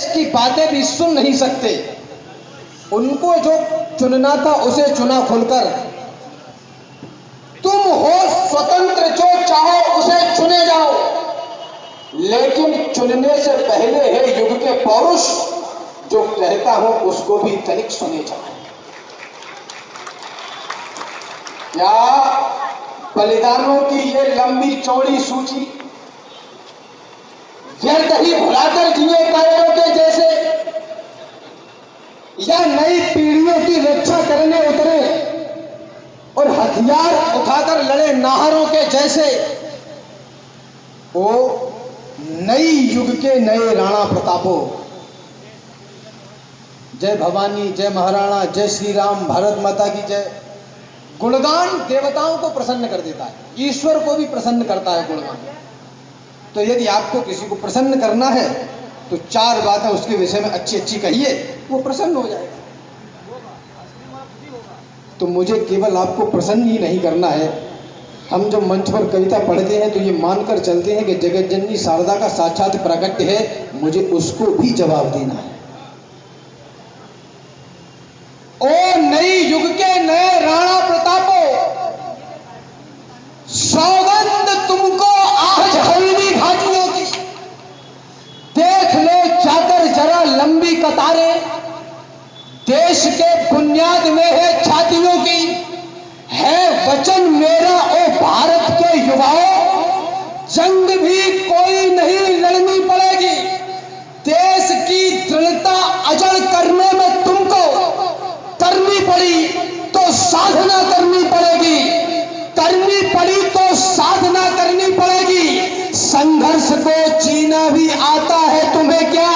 की बातें भी सुन नहीं सकते। उनको जो चुनना था उसे चुना खुलकर। तुम हो स्वतंत्र, जो चाहो उसे चुने जाओ, लेकिन चुनने से पहले है युग के पौरुष, जो कहता हूं उसको भी तनिक सुने जाओ। क्या बलिदानों की ये लंबी चौड़ी सूची व्यर्थ ही भुलाकर जिए कायरों के जैसे, या नई पीढ़ियों की रक्षा करने उतरे और हथियार उठाकर लड़े नाहरों के जैसे? ओ नई युग के नए राणा प्रतापो, जय भवानी, जय महाराणा, जय श्री राम, भारत माता की जय। गुणगान देवताओं को प्रसन्न कर देता है, ईश्वर को भी प्रसन्न करता है गुणगान। तो यदि आपको किसी को प्रसन्न करना है तो चार बातें उसके विषय में अच्छी अच्छी कहिए, वो प्रसन्न हो जाएगा। तो मुझे केवल आपको प्रसन्न ही नहीं करना है। हम जब मंच पर कविता पढ़ते हैं तो ये मानकर चलते हैं कि जगत जननी शारदा का साक्षात प्राकट्य है, मुझे उसको भी जवाब देना है। ओ नई युग के नए राणा प्रतापो, सौगंध तुमको आज हल्दी घाटियों की। देख लो जाकर जरा लंबी कतारें, देश के बुनियाद में है छातियों की। है वचन मेरा ओ भारत के युवाओं, जंग भी कोई नहीं लड़नी पड़ेगी। देश की दृढ़ता अजड़ करने में तुमको करनी पड़ी तो साधना करनी पड़ेगी, करनी पड़ी तो साधना करनी पड़ेगी। संघर्ष को जीना भी आता है तुम्हें क्या,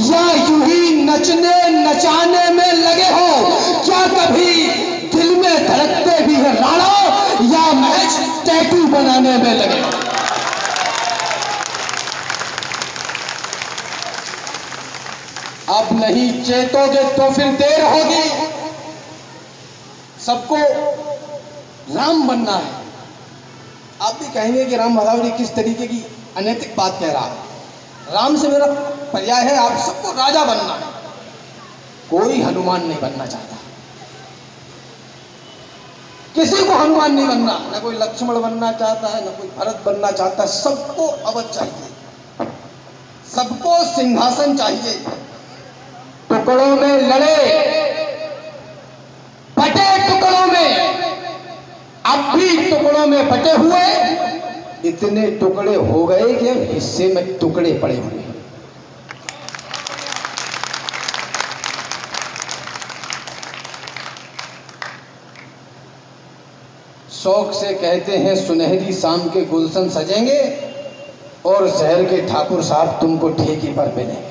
या यूं ही नचने नचाने में लगे हो? क्या कभी दिल में धड़कते भी है राणा, या महज टैटू बनाने में लगे हो? अब नहीं चेतोगे तो फिर देर होगी। सबको राम बनना है। आप भी कहेंगे कि राम भगावड़ी किस तरीके की अनैतिक बात कह रहा है। राम से मेरा पर्याय है आप सबको राजा बनना है। कोई हनुमान नहीं बनना चाहता, किसी को हनुमान नहीं बनना, न कोई लक्ष्मण बनना चाहता है, न कोई भरत बनना चाहता है। सबको अवध चाहिए, सबको सिंहासन चाहिए। टुकड़ों में लड़े, बटे टुकड़ों में, अब भी टुकड़ों में बटे हुए, इतने टुकड़े हो गए कि हिस्से में टुकड़े पड़े हुए। शौक से कहते हैं सुनहरी शाम के गुलशन सजेंगे, और शहर के ठाकुर साहब तुमको ठेके पर मिलेंगे।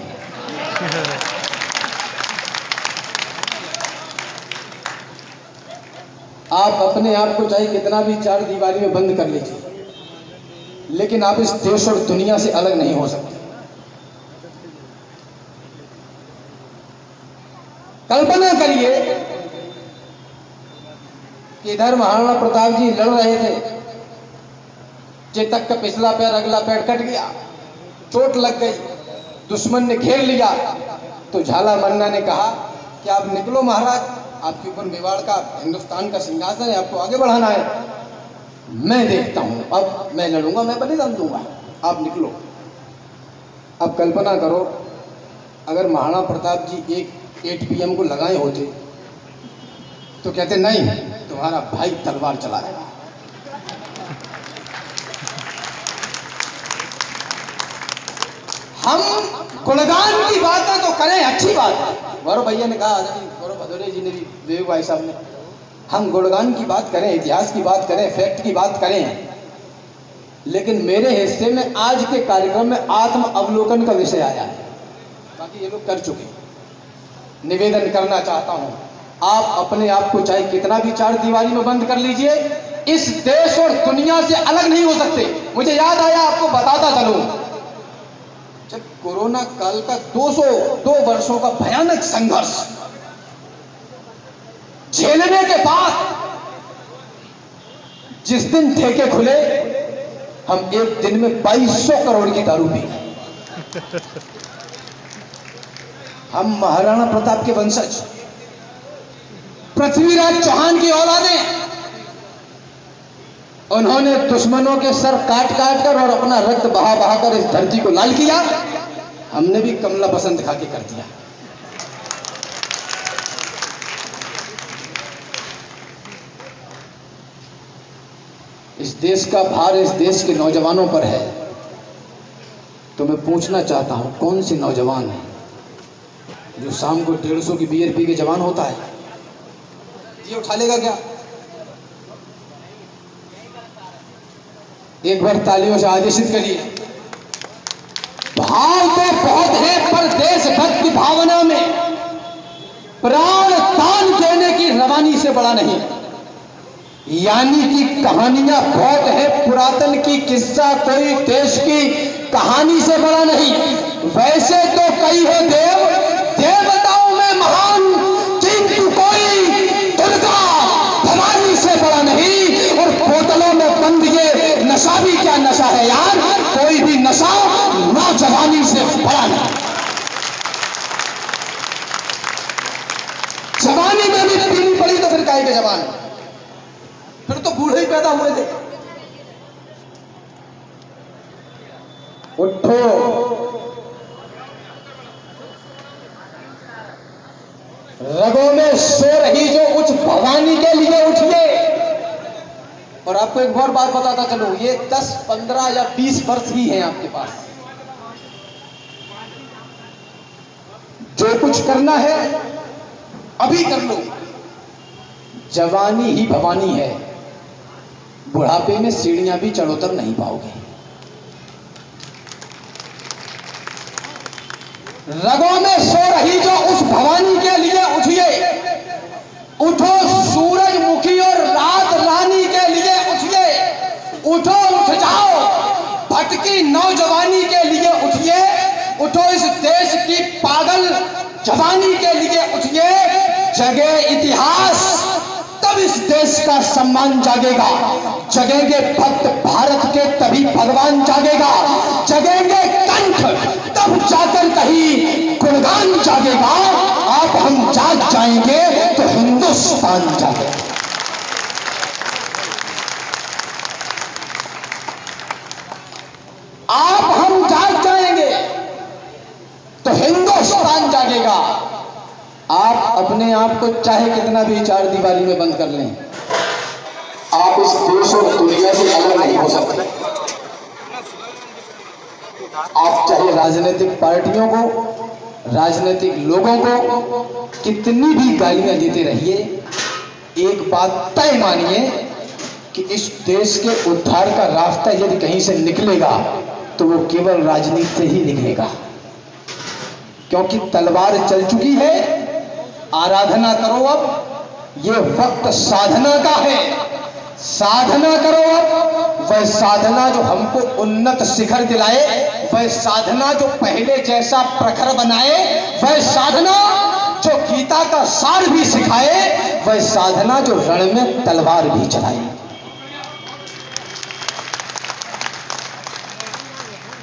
आप अपने आप को चाहे कितना भी चार दीवारी में बंद कर लीजिए, लेकिन आप इस देश और दुनिया से अलग नहीं हो सकते। कल्पना करिए कि इधर महाराणा प्रताप जी लड़ रहे थे, चेतक का पिछला पैर अगला पैर कट गया, चोट लग गई, दुश्मन ने घेर लिया, तो झाला मन्ना ने कहा कि आप निकलो महाराज, आपके ऊपर मेवाड़ का हिंदुस्तान का सिंहासन है, आपको आगे बढ़ाना है, मैं देखता हूं, अब मैं लड़ूंगा, मैं बलिदान दूंगा, आप निकलो। अब कल्पना करो अगर महाराणा प्रताप जी 8 PM को लगाए होते तो कहते नहीं, तुम्हारा भाई तलवार चलाएगा। हम गुणगान की बातें तो करें, अच्छी बात है, गौरव भैया ने कहा, गौरव भदौरे जी ने भी, देव भाई साहब ने, हम गुणगान की बात करें, इतिहास की बात करें, फैक्ट की बात करें, लेकिन मेरे हिस्से में आज के कार्यक्रम में आत्म अवलोकन का विषय आया है। बाकी ये लोग कर चुके। निवेदन करना चाहता हूं, आप अपने आप को चाहे कितना भी चार दीवारी में बंद कर लीजिए, इस देश और दुनिया से अलग नहीं हो सकते। मुझे याद आया, आपको बताता चलूं, जब कोरोना काल का 202 वर्षों का भयानक संघर्ष झेलने के बाद जिस दिन ठेके खुले, हम एक दिन में 2200 करोड़ की दारू पी। हम महाराणा प्रताप के वंशज, पृथ्वीराज चौहान की औलादें। उन्होंने दुश्मनों के सर काट काट कर और अपना रक्त बहा बहा कर इस धरती को लाल किया। हमने भी कमला बसंत खा के कर दिया। इस देश का भार इस देश के नौजवानों पर है। तो मैं पूछना चाहता हूं, कौन से नौजवान है जो शाम को 150 की बियर पी के जवान होता है? ये उठा लेगा क्या? एक बार तालियों से आदेशित करिए। भाव तो बहुत है, पर देशभक्ति भावना में प्राण दान देने की रवानी से बड़ा नहीं। यानी कि कहानियां बहुत है पुरातन की, किस्सा कोई देश की कहानी से बड़ा नहीं। वैसे तो कई है देवताओं में महान, किंतु कोई दुर्गा भवानी से बड़ा नहीं। और बोतलों में बंद ये नशा भी क्या नशा है यार, कोई भी नशा नौजवानी से बड़ा नहीं। जवानी में भी पीनी पड़ी तो फिर काहे के जवान, फिर तो बूढ़े ही पैदा हुए थे। उठो, रगों में सो रही जो उच्च भवानी के लिए उठिए। और आपको एक और बात बताता चलो, ये 10, 15 या 20 वर्ष ही हैं आपके पास। जो कुछ करना है अभी कर लो। जवानी ही भवानी है, बुढ़ापे में सीढ़ियां भी चढ़ोतर नहीं पाओगे। रगों में सो रही जो उस भवानी के लिए उठिए। उठो सूरजमुखी और रात रानी के लिए उठिए। उठो, उठ जाओ, भटकी नौजवानी के लिए उठिए। उठो, इस देश की पागल जवानी के लिए उठिए। जगे इतिहास, तब इस देश का सम्मान जागेगा। जगेंगे भक्त भारत के, तभी भगवान जागेगा। जगेंगे कंठ, तब जाकर कहीं गुणगान जागेगा। आप हम जाग जाएंगे तो हिंदुस्तान जागेगा। आप हम जाग जाएंगे तो हिंदुस्तान जागेगा। आप अपने आप को चाहे कितना भी चार दीवारी में बंद कर लें, आप इस देश और दुनिया से अलग नहीं हो सकते। आप चाहे राजनीतिक पार्टियों को, राजनीतिक लोगों को कितनी भी गालियां देते रहिए, एक बात तय मानिए कि इस देश के उद्धार का रास्ता यदि कहीं से निकलेगा तो वो केवल राजनीति से ही निकलेगा। क्योंकि तलवार चल चुकी है, आराधना करो। अब ये वक्त साधना का है, साधना करो। अब वह साधना जो हमको उन्नत शिखर दिलाए, वह साधना जो पहले जैसा प्रखर बनाए, वह साधना जो गीता का सार भी सिखाए, वह साधना जो रण में तलवार भी चलाए।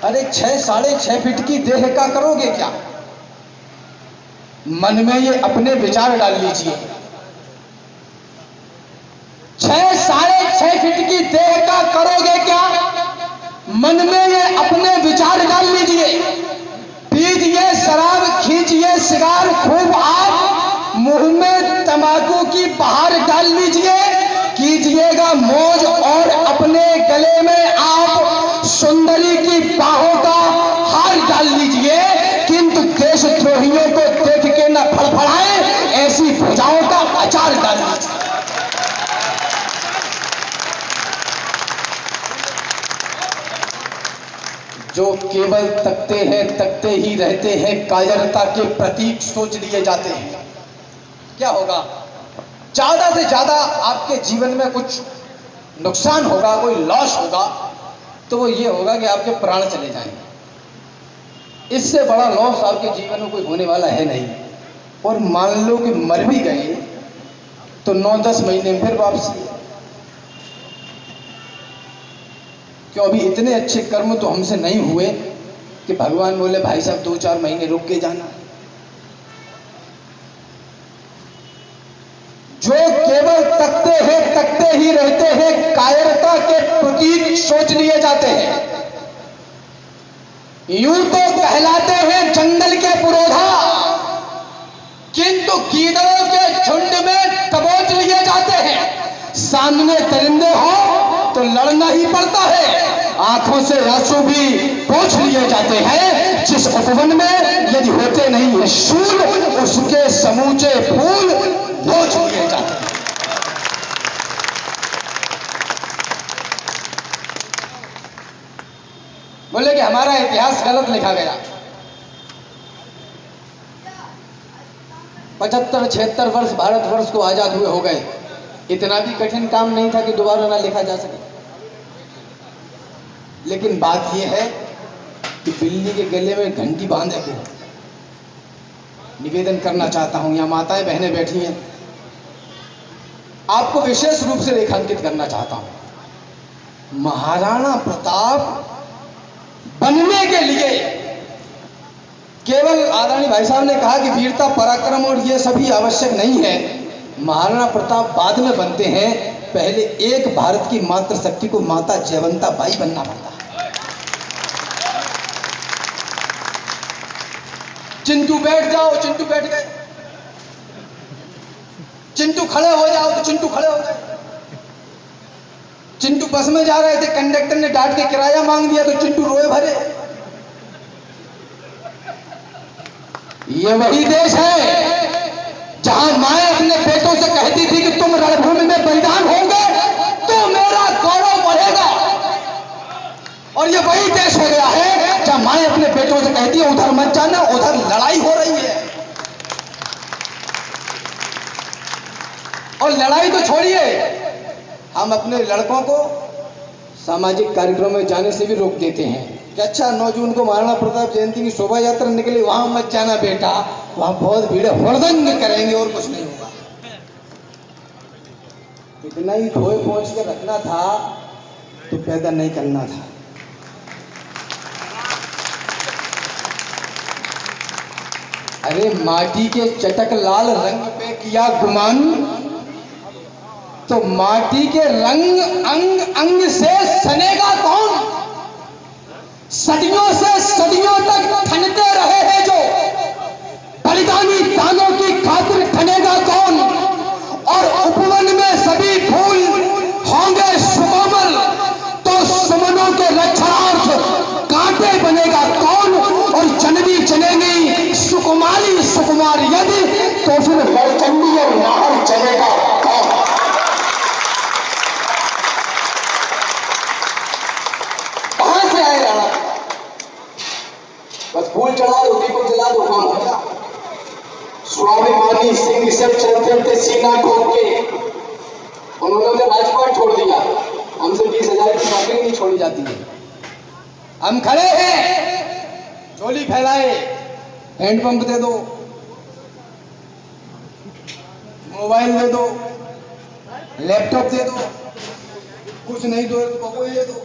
अरे 6, 6.5 फीट की देह का करोगे क्या? मन में ये अपने विचार डाल लीजिए। 6, 6.5 फीट की देह का करोगे क्या? मन में ये अपने विचार डाल लीजिए। पीजिए शराब, खींचिए सिगार, खूब आप मुंह में तंबाकू की बहार डाल लीजिए। कीजिएगा मौज और अपने गले में आप सुंदरी की बाहों का हार डाल लीजिए। किंतु देशद्रोहियों को देख के न फड़फड़ाए, ऐसी भुजाओं का अचार डाल लीजिए। जो केवल तकते हैं, तकते ही रहते हैं, कायरता के प्रतीक सोच लिए जाते हैं। क्या होगा? ज्यादा से ज्यादा आपके जीवन में कुछ नुकसान होगा, कोई लॉस होगा, तो वो ये होगा कि आपके प्राण चले जाएंगे। इससे बड़ा लॉस आपके जीवन में कोई होने वाला है नहीं। और मान लो कि मर भी गए तो 9-10 महीने में फिर वापसी। क्यों? अभी इतने अच्छे कर्म तो हमसे नहीं हुए कि भगवान बोले भाई साहब 2-4 महीने रुक के जाना। जो केवल तकते ही रहते हैं, कायरता के प्रतीक सोच लिए जाते हैं। यूं तो कहलाते हैं जंगल के पुरोधा, किंतु गीदड़ों के झुंड में दबोच लिए जाते हैं। सामने दरिंदे हो तो लड़ना ही पड़ता है, आंखों से आंसू भी पोंछ लिए जाते हैं। जिस उपवन में यदि होते नहीं है शूल, उसके समूचे फूल नोच लिए जाते हैं। बोले कि हमारा इतिहास गलत लिखा गया। 75-76 वर्ष भारतवर्ष को आजाद हुए हो गए, इतना भी कठिन काम नहीं था कि दोबारा ना लिखा जा सके। लेकिन बात यह है कि बिल्ली के गले में घंटी बांधे को निवेदन करना चाहता हूं। यहां माताएं बहनें बैठी हैं, आपको विशेष रूप से रेखांकित करना चाहता हूं। महाराणा प्रताप बनने के लिए केवल आदरणीय भाई साहब ने कहा कि वीरता पराक्रम और ये सभी आवश्यक नहीं है। महाराणा प्रताप बाद में बनते हैं, पहले एक भारत की मातृशक्ति को माता जयवंता बाई बनना पड़ता है। चिंटू बैठ जाओ, चिंटू बैठ गए। चिंटू खड़े हो जाओ तो चिंटू खड़े हो गए। चिंटू बस में जा रहे थे, कंडक्टर ने डांट के किराया मांग दिया तो चिंटू रोए भरे। ये वही देश है जहां माए अपने बेटों से कहती थी कि तुम रणभूमि में बलिदान होंगे तो मेरा गौरव बढ़ेगा। और ये वही देश हो गया है जहां माए अपने बेटों से कहती है उधर मत जाना, उधर लड़ाई हो रही है। और लड़ाई तो छोड़िए, हम अपने लड़कों को सामाजिक कार्यक्रम में जाने से भी रोक देते हैं कि अच्छा 9 जून को महाराणा प्रताप जयंती की शोभा यात्रा निकली, वहां मत जाना बेटा, वहां बहुत भीड़ है, हुड़दंग करेंगे और कुछ नहीं होगा। इतना ही धोए पहुंच के रखना था तो पैदा नहीं करना था। अरे माटी के चटक लाल रंग पे किया गुमान, तो माटी के रंग अंग अंग से सनेगा कौन? सदियों से सदियों तक ठनते रहे हैं जो बलिदानी दानों की खातिर ठनेगा कौन? और उपवन में सभी फूल होंगे सुकोमल, तो सुमनों के रक्षार्थ कांटे बनेगा कौन? और जननी जनेगी सुकुमारी सुकुमार यदि, तो फिर वरचंडी और नाहर चलेगा कौन? बस फूल चढ़ा दो, दीपक जला दो, काम हो गया। स्वाभिमानी सिंह सब चलते थे सीना ठोक के, उन्होंने तो राजपाट छोड़ दिया। हमसे 20,000 की नौकरी नहीं छोड़ी जाती है। हम खड़े हैं, झोली फैलाए, हैंडपंप दे दो, मोबाइल दे दो, लैपटॉप दे दो, कुछ नहीं दो तो बबोई दे दो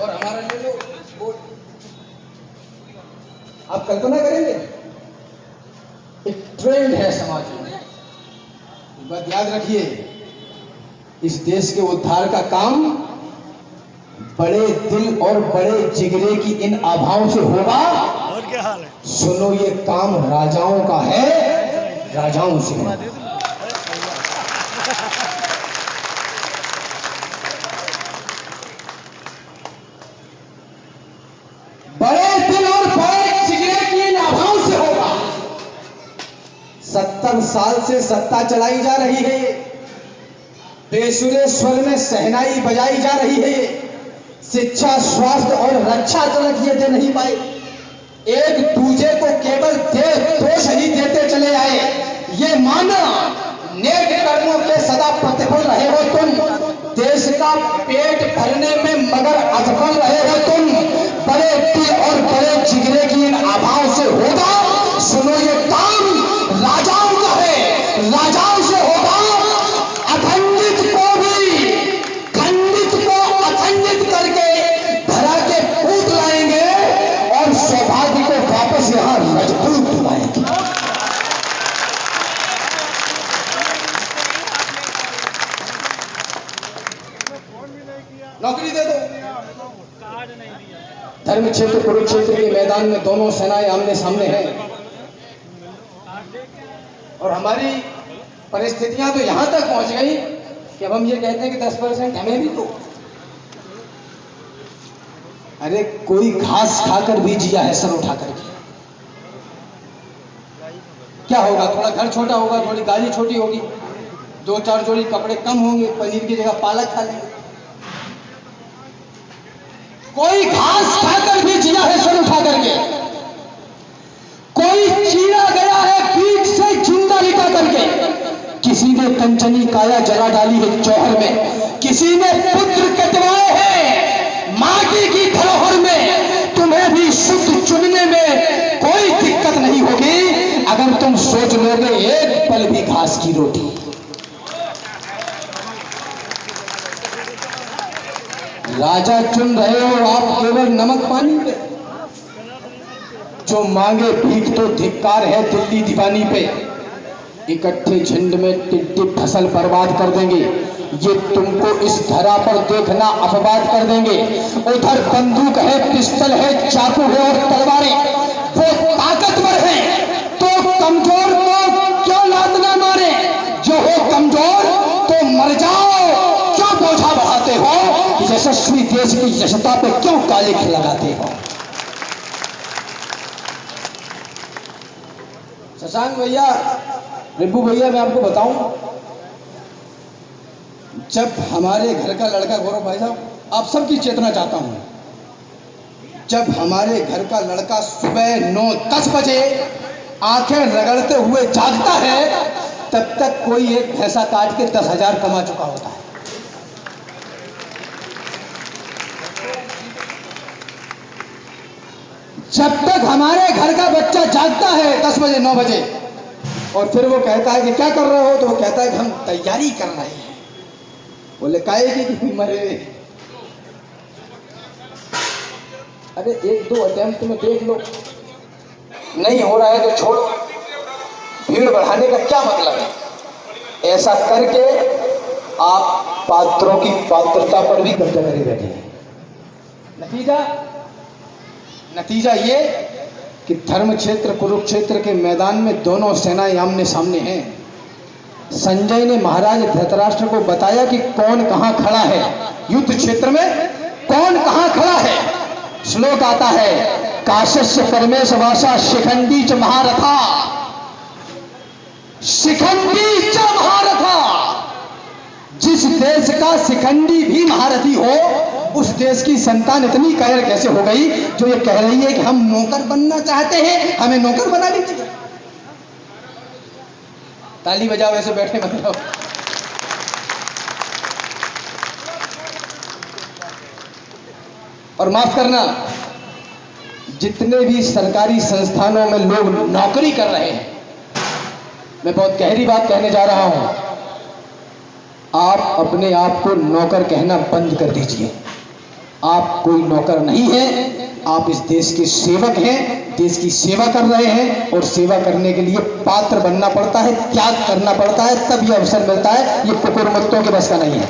और हमारा ले लो वोट। आप कल्पना करेंगे, एक ट्रेंड है समाज में। बात याद रखिए, इस देश के उद्धार का काम बड़े दिल और बड़े जिगरे की इन आभाओं से होगा। और क्या हाल है? सुनो, ये काम राजाओं का है, राजाओं से होगा। बड़े दिल और बड़े जिगरे की इन आभाओं से होगा। 70 साल से सत्ता चलाई जा रही है, बेसुरे स्वर में सहनाई बजाई जा रही है। शिक्षा, स्वास्थ्य और रक्षा तक ये दे नहीं पाए। एक दूजे को केवल दोष ही देते चले आए। ये माना नेक कर्मों के सदा प्रतिफल रहे हो तुम, देश का पेट भरने में मगर असफल रहे हो तुम। बड़े दिल और बड़े जिगरे की इन आभाओं से होगा। सुनो, ये काम राजाओं का है, राजाओं से होगा। अखंडित को भी खंडित को अखंडित करके धरा के पूत लाएंगे और सौभाग्य को वापस यहां मजबूत लाएंगे। धर्म क्षेत्र कुरुक्षेत्र के मैदान में दोनों सेनाएं आमने सामने हैं और हमारी परिस्थितियां तो यहां तक पहुंच गई कि अब हम ये कहते हैं कि 10% हमें भी दो। अरे कोई घास खाकर भी जिया है सर उठा करके। क्या होगा? थोड़ा घर छोटा होगा, थोड़ी गाड़ी छोटी होगी, 2-4 जोड़ी कपड़े कम होंगे, पनीर की जगह पालक खा लेंगे। कोई घास खाकर भी जिया है सर उठा करके। कोई चीरा गया है पीठ से जिंदा लिटा करके। किसी ने कंचनी काया जला डाली है जौहर में, किसी ने पुत्र कटवाए हैं माटी की धरोहर में। तुम्हें भी शुद्ध चुनने में कोई दिक्कत नहीं होगी अगर तुम सोच लोगे एक पल भी घास की रोटी। राजा चुन रहे हो आप केवल नमक पानी पे। जो मांगे भीख तो धिक्कार है दिल्ली दीवानी पे। इकट्ठे झुंड में टिड्डी फसल बर्बाद कर देंगे, ये तुमको इस धरा पर देखना अपवाद कर देंगे। उधर बंदूक है, पिस्टल है, चाकू है और तलवारें। वो ताकतवर है तो कमजोर को क्यों लात ना मारे? जो हो कमजोर तो मर जाओ, क्यों बोझा बढ़ाते हो? यशस्वी देश की यशता पे क्यों काले खिल लगाते हो? शशांक भैया, रिब्बू भैया, मैं आपको बताऊं, जब हमारे घर का लड़का, गौरव भाई साहब, आप सबकी चेतना चाहता हूं, जब हमारे घर का लड़का सुबह 9-10 बजे आंखें रगड़ते हुए जागता है, तब तक कोई एक भैंसा काट के 10,000 कमा चुका होता है। जब तक हमारे घर का बच्चा जागता है 10 बजे 9 बजे और फिर वो कहता है कि क्या कर रहे हो, तो वो कहता है कि हम तैयारी कर रहे हैं। बोले काहे की मरे? अरे 1-2 अटेम्प्ट में देख लो, नहीं हो रहा है तो छोड़ो, भीड़ बढ़ाने का क्या मतलब है? ऐसा करके आप पात्रों की पात्रता पर भी कब्जा करे बैठे हैं। नतीजा ये कि धर्म क्षेत्र कुरुक्षेत्र के मैदान में दोनों सेनाएं आमने सामने हैं। संजय ने महाराज धृतराष्ट्र को बताया कि कौन कहां खड़ा है, युद्ध क्षेत्र में कौन कहां खड़ा है। श्लोक आता है, काशस्य परमेश वासा शिखंडी च महारथा, शिखंडी च महारथा। जिस देश का शिखंडी भी महारथी हो, उस देश की संतान इतनी कायर कैसे हो गई जो ये कह रही है कि हम नौकर बनना चाहते हैं, हमें नौकर बना लीजिए। ताली बजाओ, ऐसे बैठे मत रहो। और माफ करना, जितने भी सरकारी संस्थानों में लोग नौकरी कर रहे हैं, मैं बहुत गहरी बात कहने जा रहा हूं, आप अपने आप को नौकर कहना बंद कर दीजिए। आप कोई नौकर नहीं है, आप इस देश के सेवक हैं, देश की सेवा कर रहे हैं और सेवा करने के लिए पात्र बनना पड़ता है, त्याग करना पड़ता है, तब ये अवसर मिलता है। ये कुकुरमुत्तों के बस का नहीं है।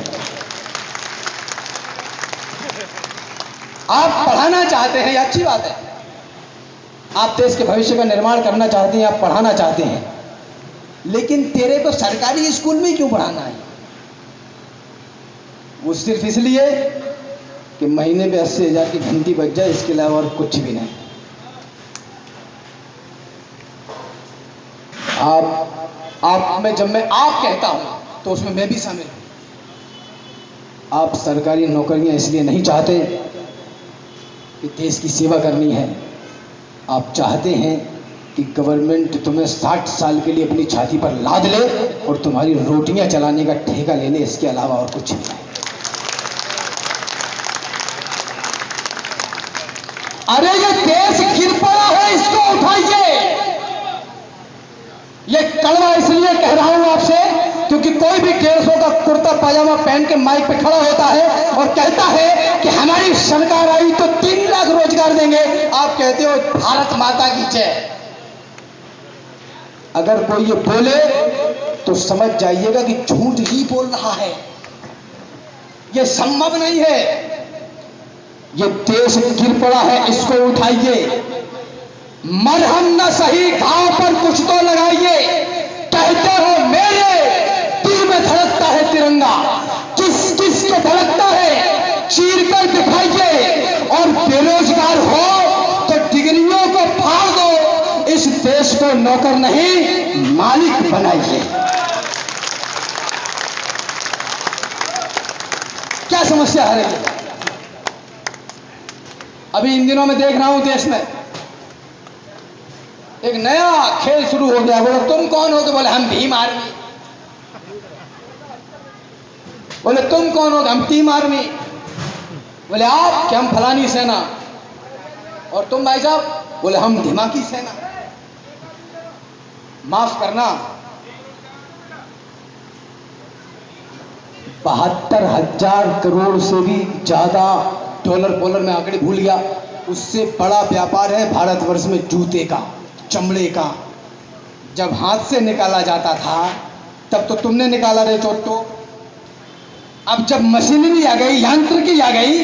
आप पढ़ाना चाहते हैं, ये अच्छी बात है, आप देश के भविष्य का निर्माण करना चाहते हैं, आप पढ़ाना चाहते हैं, लेकिन तेरे को सरकारी स्कूल में क्यों पढ़ाना है? वो सिर्फ इसलिए कि महीने पे 80,000 की घंटी बच जाए, इसके अलावा और कुछ भी नहीं। आप में जब मैं आप कहता हूं तो उसमें मैं भी शामिल हूं। आप सरकारी नौकरियां इसलिए नहीं चाहते कि देश की सेवा करनी है, आप चाहते हैं कि गवर्नमेंट तुम्हें 60 साल के लिए अपनी छाती पर लाद ले और तुम्हारी रोटियां चलाने का ठेका ले ले, इसके अलावा और कुछ नहीं। अरे ये देश गिर पड़ा है, इसको उठाइए। ये कड़वा इसलिए कह रहा हूं आपसे क्योंकि कोई भी 150 का कुर्ता पाजामा पहन के माइक पे खड़ा होता है और कहता है कि हमारी सरकार आई तो 3 लाख रोजगार देंगे। आप कहते हो भारत माता की जय। अगर कोई ये बोले तो समझ जाइएगा कि झूठ ही बोल रहा है, ये संभव नहीं है। ये देश गिर पड़ा है, इसको उठाइए। मरहम न सही घाव पर कुछ तो लगाइए। कहते हो मेरे दिल में धड़कता है तिरंगा, किस किस के धड़कता है चीर कर दिखाइए। और बेरोजगार हो तो डिग्रियों को फाड़ दो, इस देश को नौकर नहीं मालिक बनाइए। क्या समस्या है ये? अभी इन दिनों में देख रहा हूं देश में एक नया खेल शुरू हो गया। बोले तुम कौन हो? तो बोले हम भीम आर्मी। बोले तुम कौन हो? हम टीम आर्मी। बोले आप? कि हम फलानी सेना। और तुम भाई साहब? बोले हम धमाकी सेना। माफ करना, 72,000 करोड़ से भी ज्यादा डॉलर में आंकड़े भूल गया, उससे बड़ा व्यापार है भारतवर्ष में जूते का, चमड़े का। जब हाथ से निकाला जाता था तब तो तुमने निकाला रे चोटो। अब जब मशीनरी आ गई, यांत्रिकी आ गई,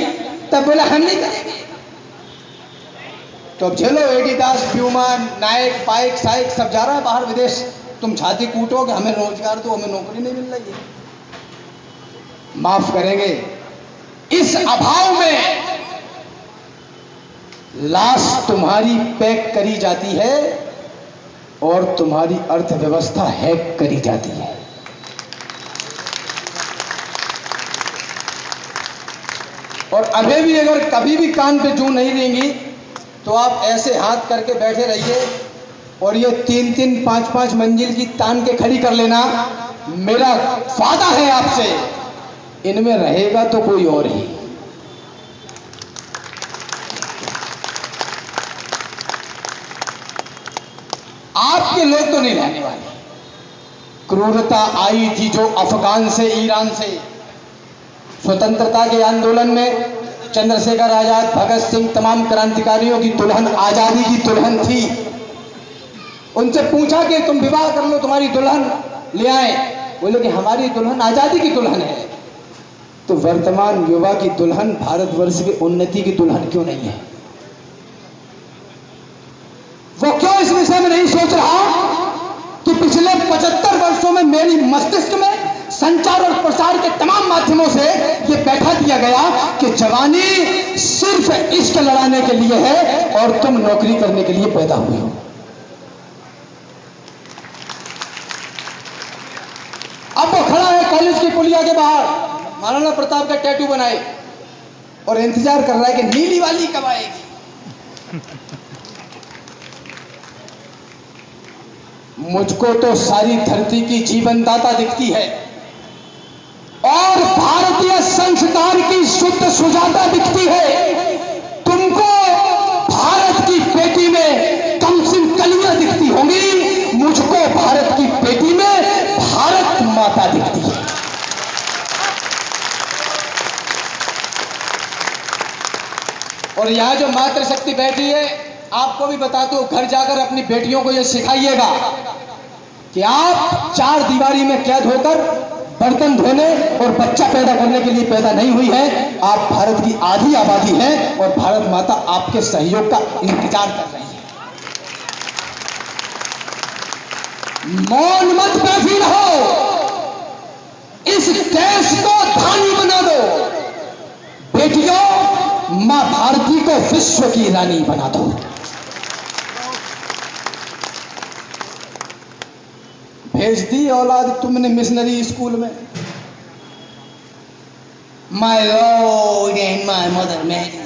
तब बोला हम नहीं करेंगे। तो अब झेलो, एडिडास, प्यूमा, नाइक, पाइक, साइक सब जा रहा है बाहर विदेश। तुम छाती कूटोगे हमें रोजगार दो, हमें नौकरी नहीं मिल रही है। माफ करेंगे, इस अभाव में लाश तुम्हारी पैक करी जाती है और तुम्हारी अर्थव्यवस्था हैक करी जाती है। और अभी भी अगर कभी भी कान पे जूं नहीं देंगी तो आप ऐसे हाथ करके बैठे रहिए और ये 3-3, 5-5 मंजिल की तान के खड़ी कर लेना। मेरा वादा है आपसे, इनमें रहेगा तो कोई और ही। आपके लोग तो नहीं रहने वाले। क्रूरता आई थी जो अफगान से, ईरान से। स्वतंत्रता के आंदोलन में चंद्रशेखर आजाद, भगत सिंह, तमाम क्रांतिकारियों की दुल्हन आजादी की दुल्हन थी। उनसे पूछा कि तुम विवाह कर लो, तुम्हारी दुल्हन ले आए। बोले कि हमारी दुल्हन आजादी की दुल्हन है। तो वर्तमान युवा की दुल्हन भारतवर्ष की उन्नति की दुल्हन क्यों नहीं है? वो क्यों इस विषय में नहीं सोच रहा कि पिछले 75 वर्षों में मेरी मस्तिष्क में संचार और प्रसार के तमाम माध्यमों से यह बैठा दिया गया कि जवानी सिर्फ इश्क लड़ाने के लिए है और तुम नौकरी करने के लिए पैदा हुए हो। अब वो खड़ा है कॉलेज की पुलिया के बाहर, महाराणा प्रताप का टैटू बनाए और इंतजार कर रहा है कि नीली वाली कब आएगी। मुझको तो सारी धरती की जीवनदाता दिखती है और भारतीय संस्कार की शुद्ध सुजाता दिखती है। तुमको भारत की पेटी में कमसिन कलियां दिखती होंगी, मुझको भारत की पेटी में भारत माता दिखती है। और यहां जो मातृशक्ति बैठी है, आपको भी बता दो, घर जाकर अपनी बेटियों को यह सिखाइएगा कि आप 4 दीवारी में कैद होकर बर्तन धोने और बच्चा पैदा करने के लिए पैदा नहीं हुई है। आप भारत की आधी आबादी हैं और भारत माता आपके सहयोग का इंतजार कर रही है। मौन मत बैठी रहो, इस देश को धानी बना दो। बेटियों, मां भारती को विश्व की रानी बना दो। भेज दी औलाद तुमने मिशनरी स्कूल में। My lord and my mother Mary.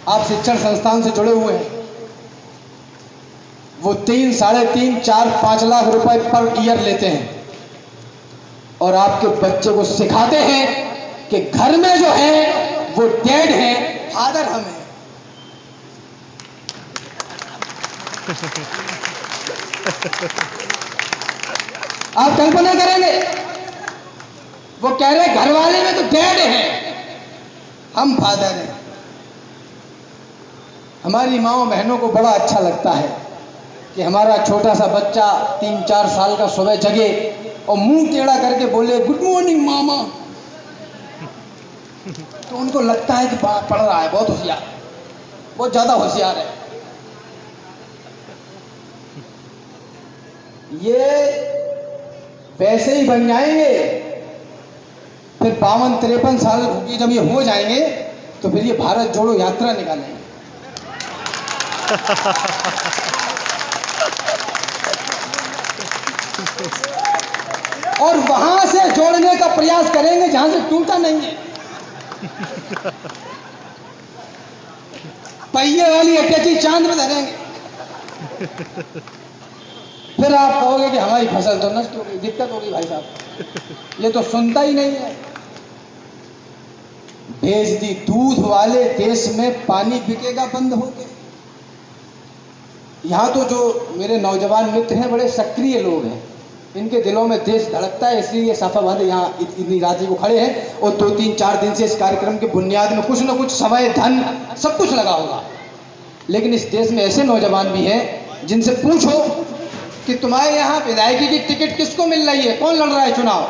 आप शिक्षण संस्थान से जुड़े हुए हैं, वो 3, 3.5, 4, 5 लाख रुपए पर ईयर लेते हैं और आपके बच्चे को सिखाते हैं कि घर में जो है वो डैड है, फादर हम हैं। आप कल्पना करेंगे, वो कह रहे घर वाले में तो डैड है, हम फादर हैं। हमारी माओ बहनों को बड़ा अच्छा लगता है कि हमारा छोटा सा बच्चा 3-4 साल का सुबह जगे और मुंह टेढ़ा करके बोले गुड मॉर्निंग मामा। तो उनको लगता है कि पढ़ रहा है, बहुत होशियार है, बहुत ज्यादा होशियार है। ये वैसे ही बन जाएंगे, फिर 52-53 साल की जब ये हो जाएंगे तो फिर ये भारत जोड़ो यात्रा निकालेंगे। और वहां से जोड़ने का प्रयास करेंगे जहां से टूटा नहीं है। पहिए वाली अटैची चांद में धरेंगे। फिर आप कहोगे कि हमारी फसल तो नष्ट हो गई, दिक्कत होगी। भाई साहब ये तो सुनता ही नहीं है। भेज दी दूध वाले देश में पानी बिकेगा बंद हो गए। यहाँ तो जो मेरे नौजवान मित्र हैं बड़े सक्रिय लोग हैं, इनके दिलों में देश धड़कता है, इसलिए ये साफा बांधे यहाँ इतनी रात को खड़े हैं। और 2-3-4 दिन से इस कार्यक्रम के बुनियाद में कुछ न कुछ समय, धन, सब कुछ लगा होगा। लेकिन इस देश में ऐसे नौजवान भी हैं जिनसे पूछो कि तुम्हारे यहाँ विधायकी की टिकट किसको मिल रही है, कौन लड़ रहा है चुनाव,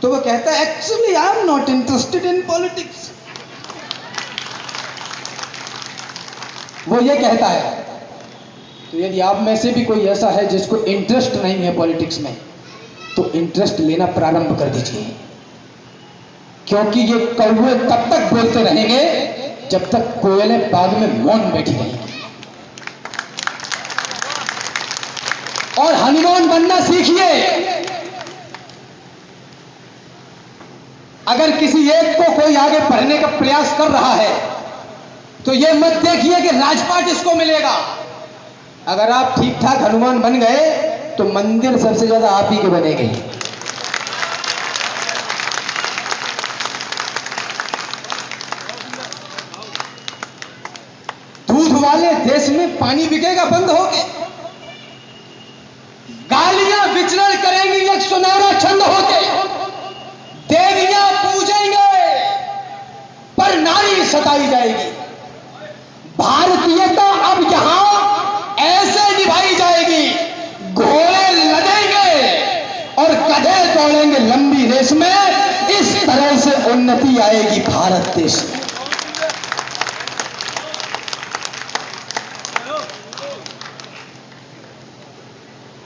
तो वो कहता है actually I am not interested in politics. वो ये कहता है। तो यदि आप में से भी कोई ऐसा है जिसको इंटरेस्ट नहीं है पॉलिटिक्स में, तो इंटरेस्ट लेना प्रारंभ कर दीजिए, क्योंकि ये कौवे तब तक बोलते रहेंगे जब तक कोयलें बाग में मौन बैठी रहेंगी। और हनुमान बनना सीखिए। अगर किसी एक को कोई आगे बढ़ने का प्रयास कर रहा है तो ये मत देखिए कि राजपाट इसको मिलेगा। अगर आप ठीक ठाक हनुमान बन गए तो मंदिर सबसे ज्यादा आप ही के बनेंगे। दूध वाले देश में पानी बिकेगा बंद हो गए। गालियां विचरण करेंगी एक सुनहरा छंद होके। देवियां पूजेंगे पर नारी सताई जाएगी। भारतीयता अब यहां ऐसे निभाई जाएगी, घोड़े लदेंगे और गधे दौड़ेंगे लंबी रेस में। इस तरह से उन्नति आएगी भारत देश में।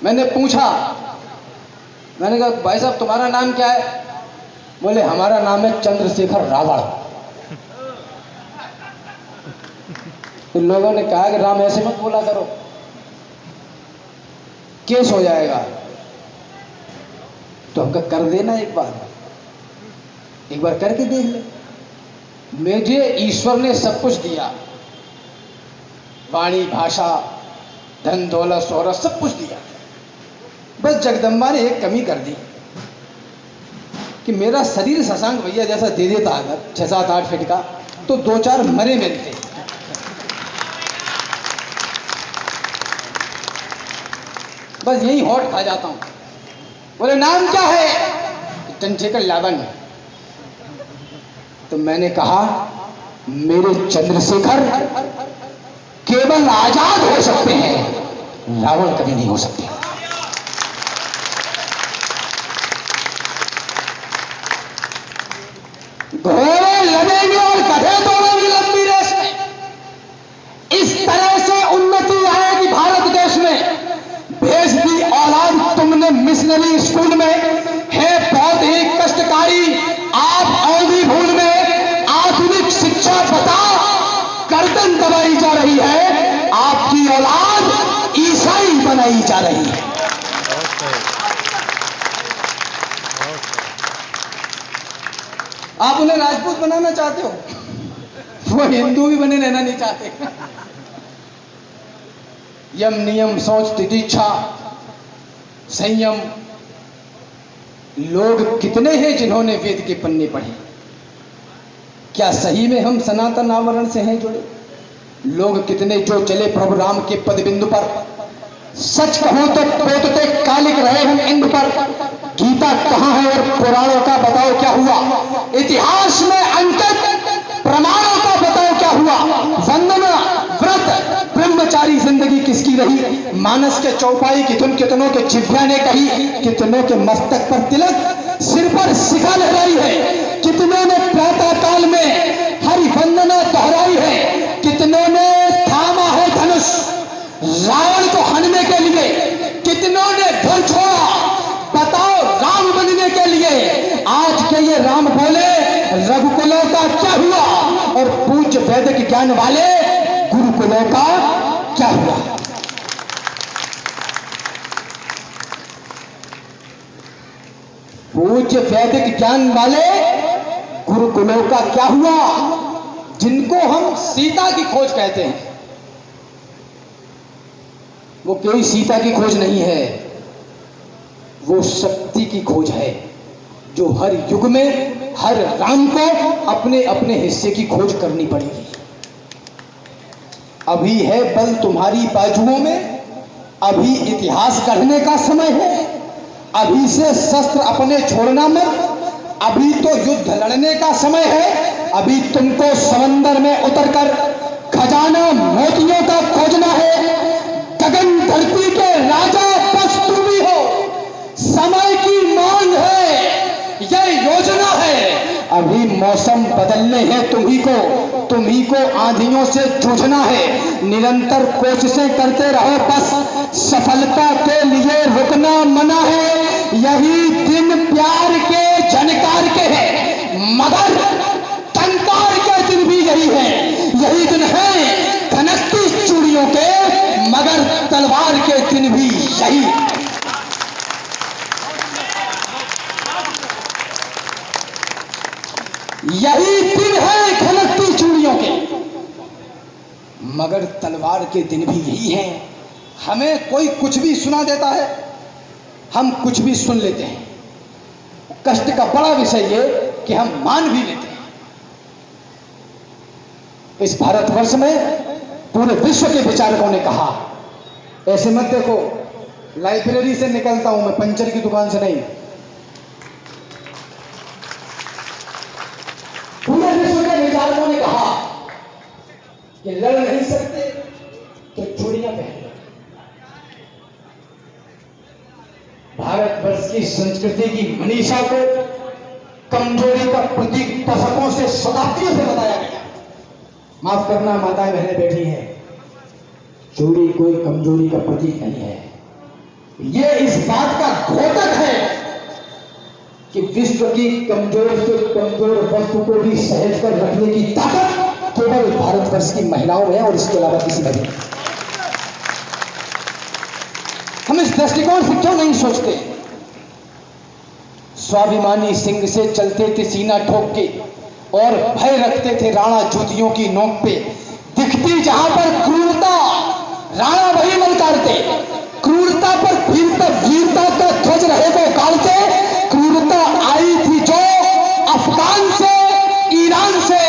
मैंने पूछा, मैंने कहा भाई साहब तुम्हारा नाम क्या है? बोले हमारा नाम है चंद्रशेखर रावण। तो लोगों ने कहा कि राम ऐसे मत बोला करो, केस हो जाएगा। तो हमका कर देना एक बार करके देख ले। मुझे ईश्वर ने सब कुछ दिया, वाणी, भाषा, धन, दौलत, शोहरत सब कुछ दिया। बस जगदम्बा ने एक कमी कर दी कि मेरा शरीर शशांक भैया जैसा दे देता अगर 6-7-8 फीट का, तो 2-4 मरे मिलते। बस यही होठ खा जाता हूं। बोले नाम क्या है? चंद्रशेखर रावण। तो मैंने कहा मेरे चंद्रशेखर केवल आजाद हो सकते हैं, रावण कभी नहीं हो सकते। घोड़े लड़ेंगे और गधे दौड़ेंगे लंबी रेस में। इस तरह से उन्नति आएगी भारत देश में। भेज दी औलाद तुमने मिशनरी स्कूल में, है बहुत ही कष्टकारी। आप औधी भूल में आधुनिक शिक्षा बता गर्दन दबाई जा रही है। आपकी औलाद ईसाई बनाई जा रही है। आप उन्हें राजपूत बनाना चाहते हो, वो हिंदू भी बने रहना नहीं चाहते। यम, नियम, सोच, तितिक्षा, संयम। लोग कितने हैं जिन्होंने वेद के पन्ने पढ़े? क्या सही में हम सनातन आवरण से हैं जुड़े? लोग कितने जो चले प्रभु राम के पद बिंदु पर। सच कहूं तो पोतते कालिक रहे हम इंद पर। गीता कहां है और पुराणों का बताओ क्या हुआ? इतिहास में अंकित प्रमाणों का बताओ क्या हुआ? वंदना, व्रत, ब्रह्मचारी जिंदगी किसकी रही? मानस के चौपाई की धुन कितनों के जिह्वा ने कही, कितनों के मस्तक पर तिलक, सिर पर शिखा लहराई है। कितनों ने प्रातः काल में हरि वंदना दोहराई है, कितनों ने थामा है धनुष रावण को हनने के लिए, कितनों ने घर छोड़ा बताओ राम बनने के लिए। आज के ये राम बोले रघुकुलों का क्या हुआ, और पूज्य वैदिक ज्ञान वाले गुरुकुलों का क्या हुआ। पूज्य वैदिक ज्ञान वाले गुरुकुलों का क्या हुआ, जिनको हम सीता की खोज कहते हैं। वो कोई सीता की खोज नहीं है, वो शक्ति की खोज है, जो हर युग में हर राम को अपने अपने हिस्से की खोज करनी पड़ेगी। अभी है बल तुम्हारी बाजुओं में, अभी इतिहास गढ़ने का समय है, अभी से शस्त्र अपने छोड़ना मत, अभी तो युद्ध लड़ने का समय है। अभी तुमको समंदर में उतरकर खजाना मोतियों का खोजना है। गगन धरती के राजा बस तुम ही हो, समय की मांग है, यह योजना है। अभी मौसम बदलने हैं तुम्ही को आंधियों से जूझना है। निरंतर कोशिशें करते रहो, बस सफलता के लिए रुकना मना है। यही दिन प्यार के झनकार के हैं, मगर टंकार के दिन भी यही है। यही दिन है खनकती चूड़ियों के, मगर तलवार के दिन भी यही। यही दिन है खनकती चूड़ियों के, मगर तलवार के दिन भी यही है। हमें कोई कुछ भी सुना देता है, हम कुछ भी सुन लेते हैं। कष्ट का बड़ा विषय ये कि हम मान भी लेते हैं। इस भारतवर्ष में पूरे विश्व के विचारकों ने कहा, ऐसे मत देखो लाइब्रेरी से निकलता हूं मैं, पंचर की दुकान से नहीं। पूरे विश्व के विचारकों ने कहा कि लड़ नहीं सकते तो चूड़ियां पहन लो। भारतवर्ष की संस्कृति की मनीषा को कमजोरी का प्रतीक दशकों से शताब्दियों से बताया गया। माफ करना माताएं बहनें बैठी हैं, चोरी कोई कमजोरी का प्रतीक नहीं है। यह इस बात का द्योतक है कि विश्व की कमजोर से कमजोर वस्तु को भी सहज कर रखने की ताकत केवल भारतवर्ष की महिलाओं में है, और इसके अलावा किसी में नहीं। हम इस दृष्टिकोण से क्यों नहीं सोचते? स्वाभिमानी सिंह से चलते थे सीना ठोक के, और भय रखते थे राणा जूतियों की नोक पे। दिखती जहां पर क्रूरता, राणा वही ललकारते। क्रूरता पर वीरता का ध्वज रहे वो गाड़ते। क्रूरता आई थी जो अफगान से, ईरान से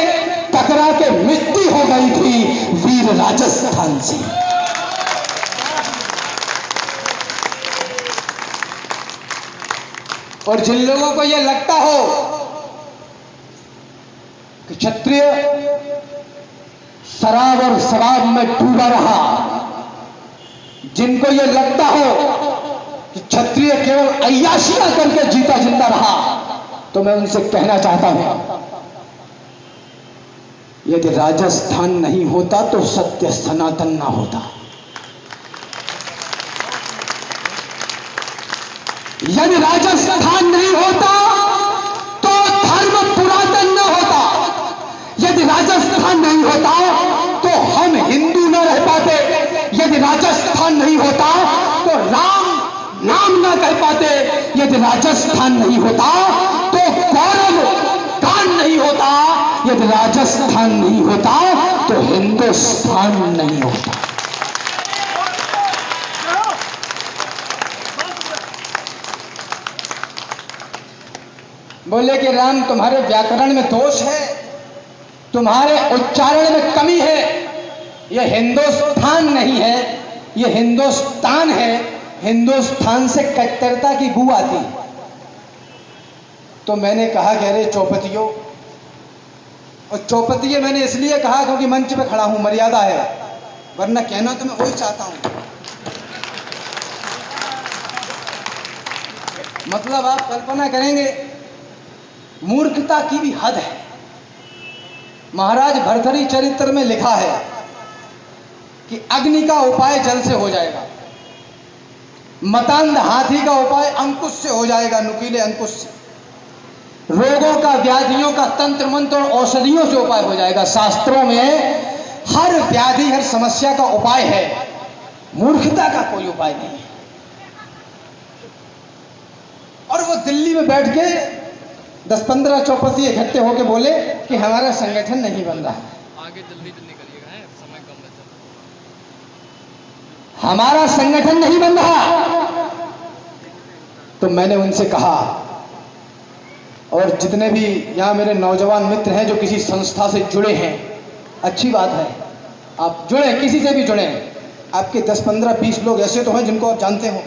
टकरा के मृत्यु हो गई थी वीर राजस्थान से। और जिन लोगों को यह लगता हो कि क्षत्रिय शराब और शराब में डूबा रहा, जिनको यह लगता हो कि क्षत्रिय केवल अय्याशियां करके जीता जिंदा रहा, तो मैं उनसे कहना चाहता हूं, यदि राजस्थान नहीं होता तो सत्य सनातन ना होता। यदि राजस्थान नहीं होता तो धर्म पुरातन न होता। यदि राजस्थान नहीं होता तो हम हिंदू न रह पाते। यदि राजस्थान नहीं होता तो राम नाम न कह पाते। यदि राजस्थान नहीं होता तो गौरव गान नहीं होता। यदि राजस्थान नहीं होता तो हिंदुस्तान नहीं होता। बोले कि राम तुम्हारे व्याकरण में दोष है, तुम्हारे उच्चारण में कमी है। यह हिंदुस्तान नहीं है, यह हिंदुस्तान है। हिंदुस्तान से कट्टरता की बू आती है। तो मैंने कहा कि अरे चौपतियों, और चौपतिये मैंने इसलिए कहा क्योंकि मंच पे खड़ा हूं, मर्यादा है, वरना कहना तो मैं वही चाहता हूं। मतलब आप कल्पना करेंगे मूर्खता की भी हद है। महाराज भर्तृहरि चरित्र में लिखा है कि अग्नि का उपाय जल से हो जाएगा, मतांध हाथी का उपाय अंकुश से हो जाएगा, नुकीले अंकुश से। रोगों का, व्याधियों का तंत्र मंत्र और औषधियों से उपाय हो जाएगा। शास्त्रों में हर व्याधि, हर समस्या का उपाय है, मूर्खता का कोई उपाय नहीं है। और वो दिल्ली में बैठ के 10-15 चौपसी इकट्ठे होके बोले कि हमारा संगठन नहीं बन रहा, आगे जल्दी जल्दी करिएगा, है समय कम बचा, हमारा संगठन नहीं बन रहा। तो मैंने उनसे कहा, और जितने भी यहाँ मेरे नौजवान मित्र हैं जो किसी संस्था से जुड़े हैं, अच्छी बात है, आप जुड़े, किसी से भी जुड़े। आपके 10-15-20 लोग ऐसे तो हैं जिनको आप जानते हो,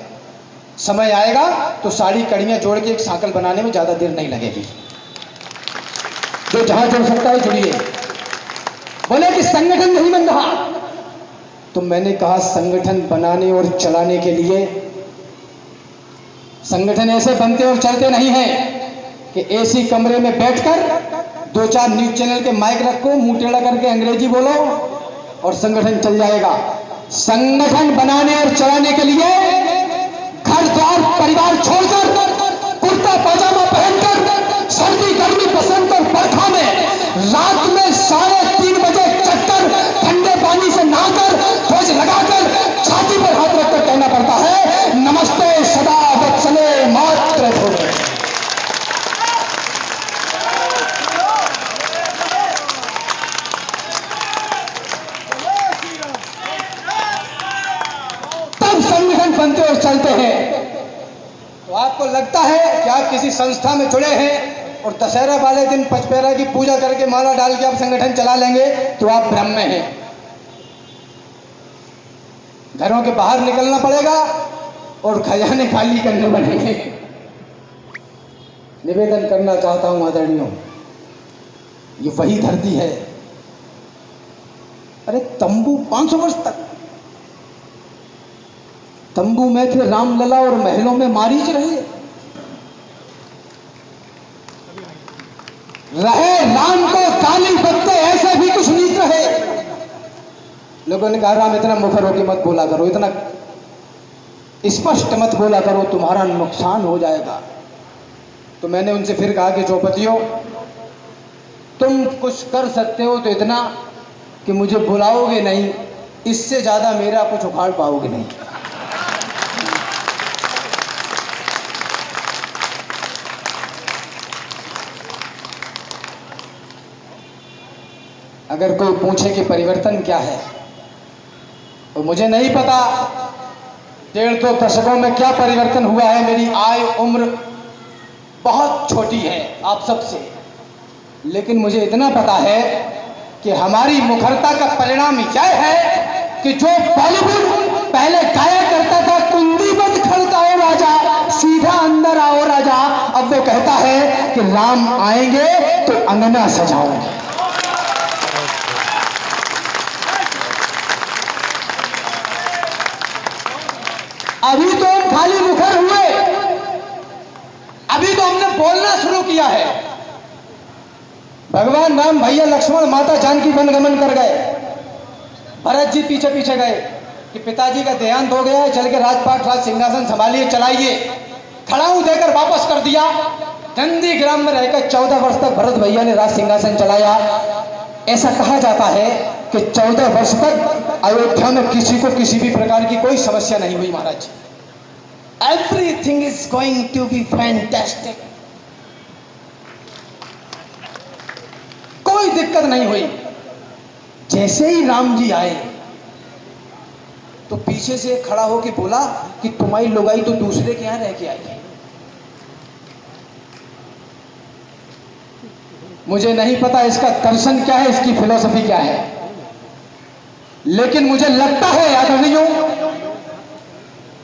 समय आएगा तो सारी कड़ियाँ जोड़ के एक साइकिल बनाने में ज़्यादा देर नहीं लगेगी। जो जहाँ जुड़ सकता है जुड़िए। बोले कि संगठन नहीं बन रहा। तो मैंने कहा, संगठन बनाने और चलाने के लिए संगठन ऐसे बनते और चलते नहीं हैं कि एसी कमरे में बैठकर 2-4 न्यूज चैनल के माइक रखो, मुंह टेढ़ा करके अंग्रेजी बोलो और संगठन चल जाएगा। संगठन बनाने और चलाने के लिए घर द्वार परिवार छोड़कर, कुर्ता पजामा पहनकर, सर्दी गर्मी बसंत और बरखा में रात में 3:30 बजे चक्कर ठंडे पानी से नहाकर, ध्वज लगाकर, छाती पर हाथ रखकर कहना पड़ता है, नमस्ते सदा वत्सले मात्र भोगे। तब संगठन बनते और चलते हैं। तो आपको लगता है कि आप किसी संस्था में जुड़े हैं और दशहरा वाले दिन पचपेरा की पूजा करके माला डाल के आप संगठन चला लेंगे, तो आप भ्रम में हैं। घरों के बाहर निकलना पड़ेगा और खजाने खाली करने पड़ेंगे। निवेदन करना चाहता हूं आदरणीयों, ये वही धरती है। अरे तंबू 500 वर्ष तक तंबू में थे रामलला और महलों में मारीच रहे राम को काली पत्ते ऐसे भी कुछ नीच रहे। लोगों ने कहा, राम इतना मुखर होकर मत बोला करो, इतना स्पष्ट मत बोला करो, तुम्हारा नुकसान हो जाएगा। तो मैंने उनसे फिर कहा कि चौपतियों, तुम कुछ कर सकते हो तो इतना कि मुझे बुलाओगे नहीं, इससे ज्यादा मेरा कुछ उखाड़ पाओगे नहीं। अगर कोई पूछे कि परिवर्तन क्या है, तो मुझे नहीं पता 1.5-2 दशकों में क्या परिवर्तन हुआ है। मेरी आयु उम्र बहुत छोटी है आप सबसे, लेकिन मुझे इतना पता है कि हमारी मुखरता का परिणाम यह है कि जो बॉलीवुड पहले गाया करता था, कुंदीबद्ध खड़काओ राजा, सीधा अंदर आओ राजा, अब वो कहता है कि राम आएंगे तो अंगना सजाओगे। अभी तो हम खाली मुखर हुए, अभी तो हमने बोलना शुरू किया है। भगवान राम, भैया लक्ष्मण, माता जानकी वनगमन कर गए, भरत जी पीछे पीछे गए कि पिताजी का देहांत हो गया है, चल के राजपाट राज सिंहासन संभालिए, चलाइए। खड़ाऊ देकर वापस कर दिया। नंदीग्राम में रहकर 14 वर्ष तक भरत भैया ने राज सिंहासन चलाया। ऐसा कहा जाता है कि 14 वर्ष तक अयोध्या में किसी को किसी भी प्रकार की कोई समस्या नहीं हुई महाराज। Everything is going to be fantastic, कोई दिक्कत नहीं हुई। जैसे ही राम जी आए तो पीछे से खड़ा होकर बोला कि तुम्हारी लुगाई तो दूसरे के यहां रह के आई है। मुझे नहीं पता इसका दर्शन क्या है, इसकी फिलॉसफी क्या है, लेकिन मुझे लगता है आदरणीयों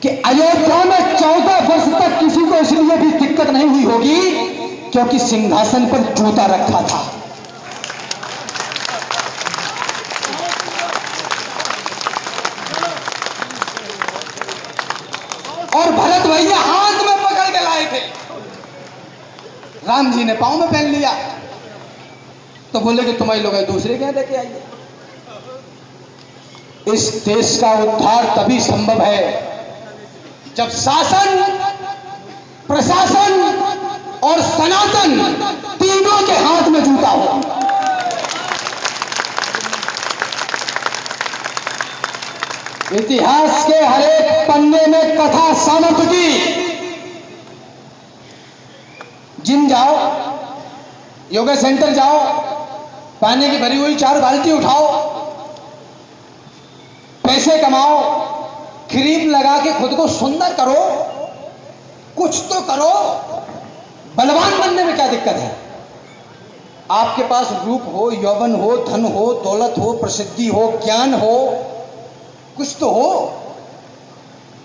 कि अयोध्या में 14 वर्ष तक किसी को इसलिए भी दिक्कत नहीं हुई होगी क्योंकि सिंहासन पर जूता रखा था। और भरत भैया हाथ में पकड़ के लाए थे। राम जी ने पाँव में पहन लिया। तो बोले कि तुम्हारे लोग दूसरे क्या लेके आइए। इस देश का उद्धार तभी संभव है जब शासन, प्रशासन और सनातन तीनों के हाथ में जूता हो। इतिहास के हर एक पन्ने में कथा सामर्थ्य की। जिम जाओ, योगा सेंटर जाओ, पानी की भरी हुई 4 बाल्टी उठाओ, पैसे कमाओ, क्रीम लगा के खुद को सुंदर करो, कुछ तो करो। बलवान बनने में क्या दिक्कत है? आपके पास रूप हो, यौवन हो, धन हो, दौलत हो, प्रसिद्धि हो, ज्ञान हो, कुछ तो हो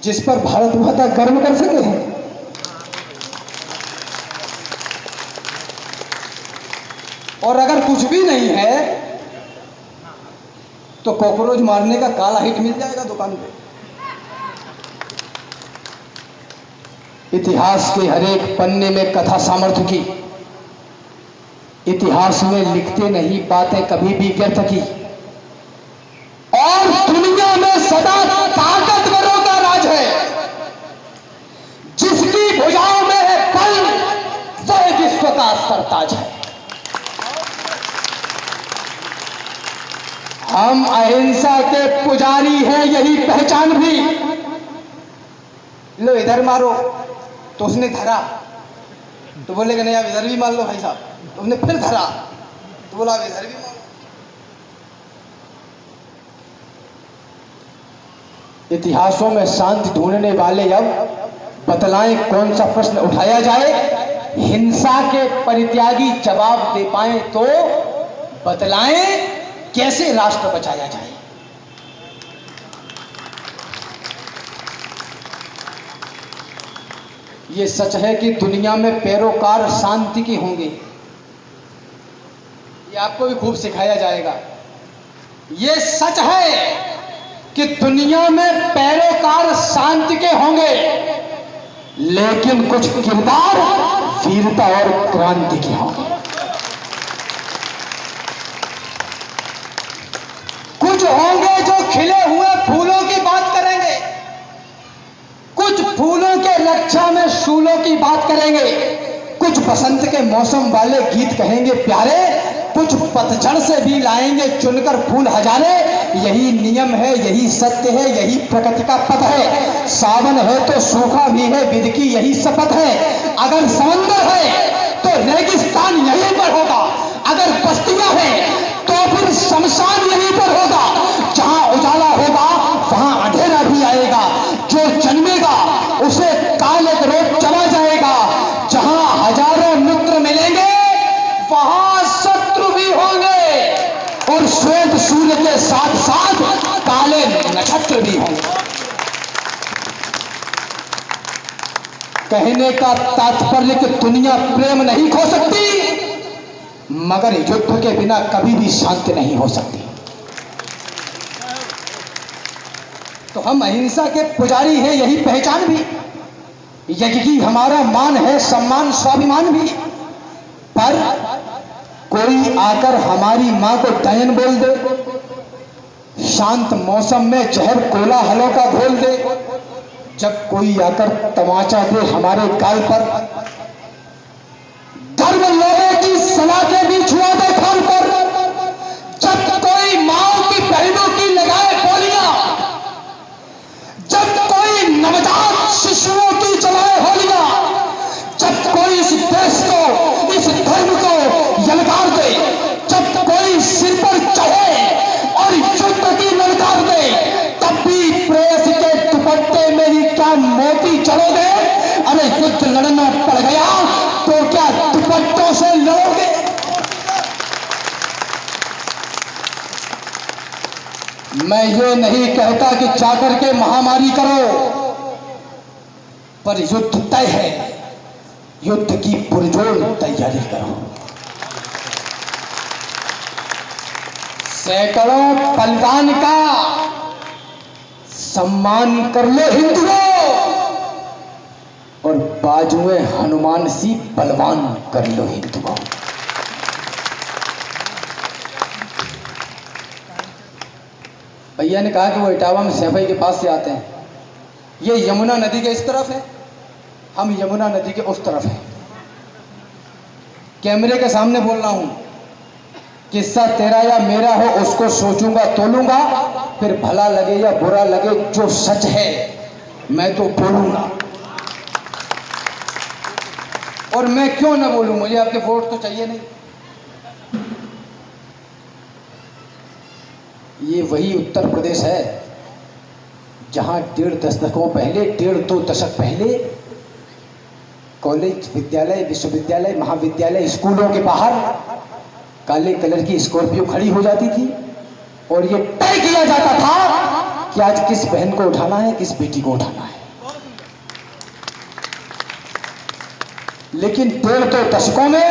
जिस पर भारत माता गर्व कर सके। और अगर कुछ भी नहीं है तो कॉकरोच मारने का काला हिट मिल जाएगा दुकान पे। इतिहास के हर एक पन्ने में कथा सामर्थ्य की। इतिहास में लिखते नहीं बातें कभी भी व्यर्थ की। और दुनिया में सदा ताकतवरों का राज है। जिसकी भुजाओं में है बल, वह विश्व का सरताज है। हम अहिंसा के पुजारी हैं, यही पहचान भी। लो इधर मारो, तो उसने धरा, तो बोले कि नहीं आप इधर भी मार लो भाई साहब। तो उसने फिर धरा, तो बोला आप इधर भी मारो। इतिहासों में शांति ढूंढने वाले अब बतलाएं कौन सा प्रश्न उठाया जाए। हिंसा के परित्यागी जवाब दे पाए तो बतलाएं कैसे राष्ट्र बचाया जाए। ये सच है कि दुनिया में पैरोकार शांति के होंगे। ये आपको भी खूब सिखाया जाएगा। ये सच है कि दुनिया में पैरोकार शांति के होंगे, लेकिन कुछ किरदार वीरता और क्रांति के होंगे। कुछ होंगे जो खिले हुए फूलों की बात करेंगे, कुछ फूलों के रक्षा में शूलों की बात करेंगे, कुछ बसंत के मौसम वाले गीत कहेंगे प्यारे, कुछ पतझड़ से भी लाएंगे चुनकर फूल हजारे। यही नियम है, यही सत्य है, यही प्रकृति का पथ है। सावन है तो सूखा भी है, विधि की यही शपथ है। अगर समंदर है तो रेगिस्तान यहीं पर होगा, अगर बस्तियां हैं तो फिर शमशान यहीं पर होगा। जहां उजाला होगा वहां अंधेरा भी आएगा। जो जन्मेगा उसे काल एक रोग चला जाएगा। जहां हजारों मित्र मिलेंगे वहां शत्रु भी होंगे, और श्वेत सूर्य के साथ साथ काले नक्षत्र भी होंगे। कहने का तात्पर्य कि दुनिया प्रेम नहीं खो सकती, मगर युद्ध के बिना कभी भी शांति नहीं हो सकती। तो हम अहिंसा के पुजारी हैं, यही पहचान भी, यही हमारा मान है, सम्मान, स्वाभिमान भी। पर कोई आकर हमारी मां को डयन बोल दे, शांत मौसम में जहर कोलाहलों का घोल दे, जब कोई आकर तमाचा दे हमारे गाल पर, धर्म लोगों की सलाह के भी छुआ दे खाल पर, जब कोई माओ की बहनों की लगाए बोलियां, जब कोई नवजात शिशुओं की जलाए होलियां, जब कोई इस देश को, इस धर्म को यलकार दे, जब कोई सिर पर चढ़े और युद्ध की ललकार दे, तब भी प्रेस के दुपट्टे में ही क्या मोती चढ़ोगे? अरे युद्ध लड़ना पड़ गया तो क्या दुपट्टों से लड़ोगे? मैं ये नहीं कहता कि जाकर के महामारी करो, पर युद्ध तय है, युद्ध की पुरजोर तैयारी करो। सैकड़ों बलिदान का सम्मान कर लो हिंदुओं, और बाजुए हनुमान सी बलवान कर लो हिंदुओं। भैया ने कहा कि वो इटावा में सैफई के पास से आते हैं। ये यमुना नदी के इस तरफ है, हम यमुना नदी के उस तरफ हैं। कैमरे के सामने बोल रहा हूं, किस्सा तेरा या मेरा हो उसको सोचूंगा तोलूंगा, फिर भला लगे या बुरा लगे जो सच है मैं तो बोलूंगा। और मैं क्यों ना बोलूं, मुझे आपके वोट तो चाहिए नहीं। ये वही उत्तर प्रदेश है जहां 1.5 दशकों पहले, 1.5-2 दशक पहले कॉलेज, विद्यालय, विश्वविद्यालय, महाविद्यालय, स्कूलों के बाहर काले कलर की स्कॉर्पियो खड़ी हो जाती थी और ये तय किया जाता था कि आज किस बहन को उठाना है, किस बेटी को उठाना है। लेकिन 1.5-2 दशकों में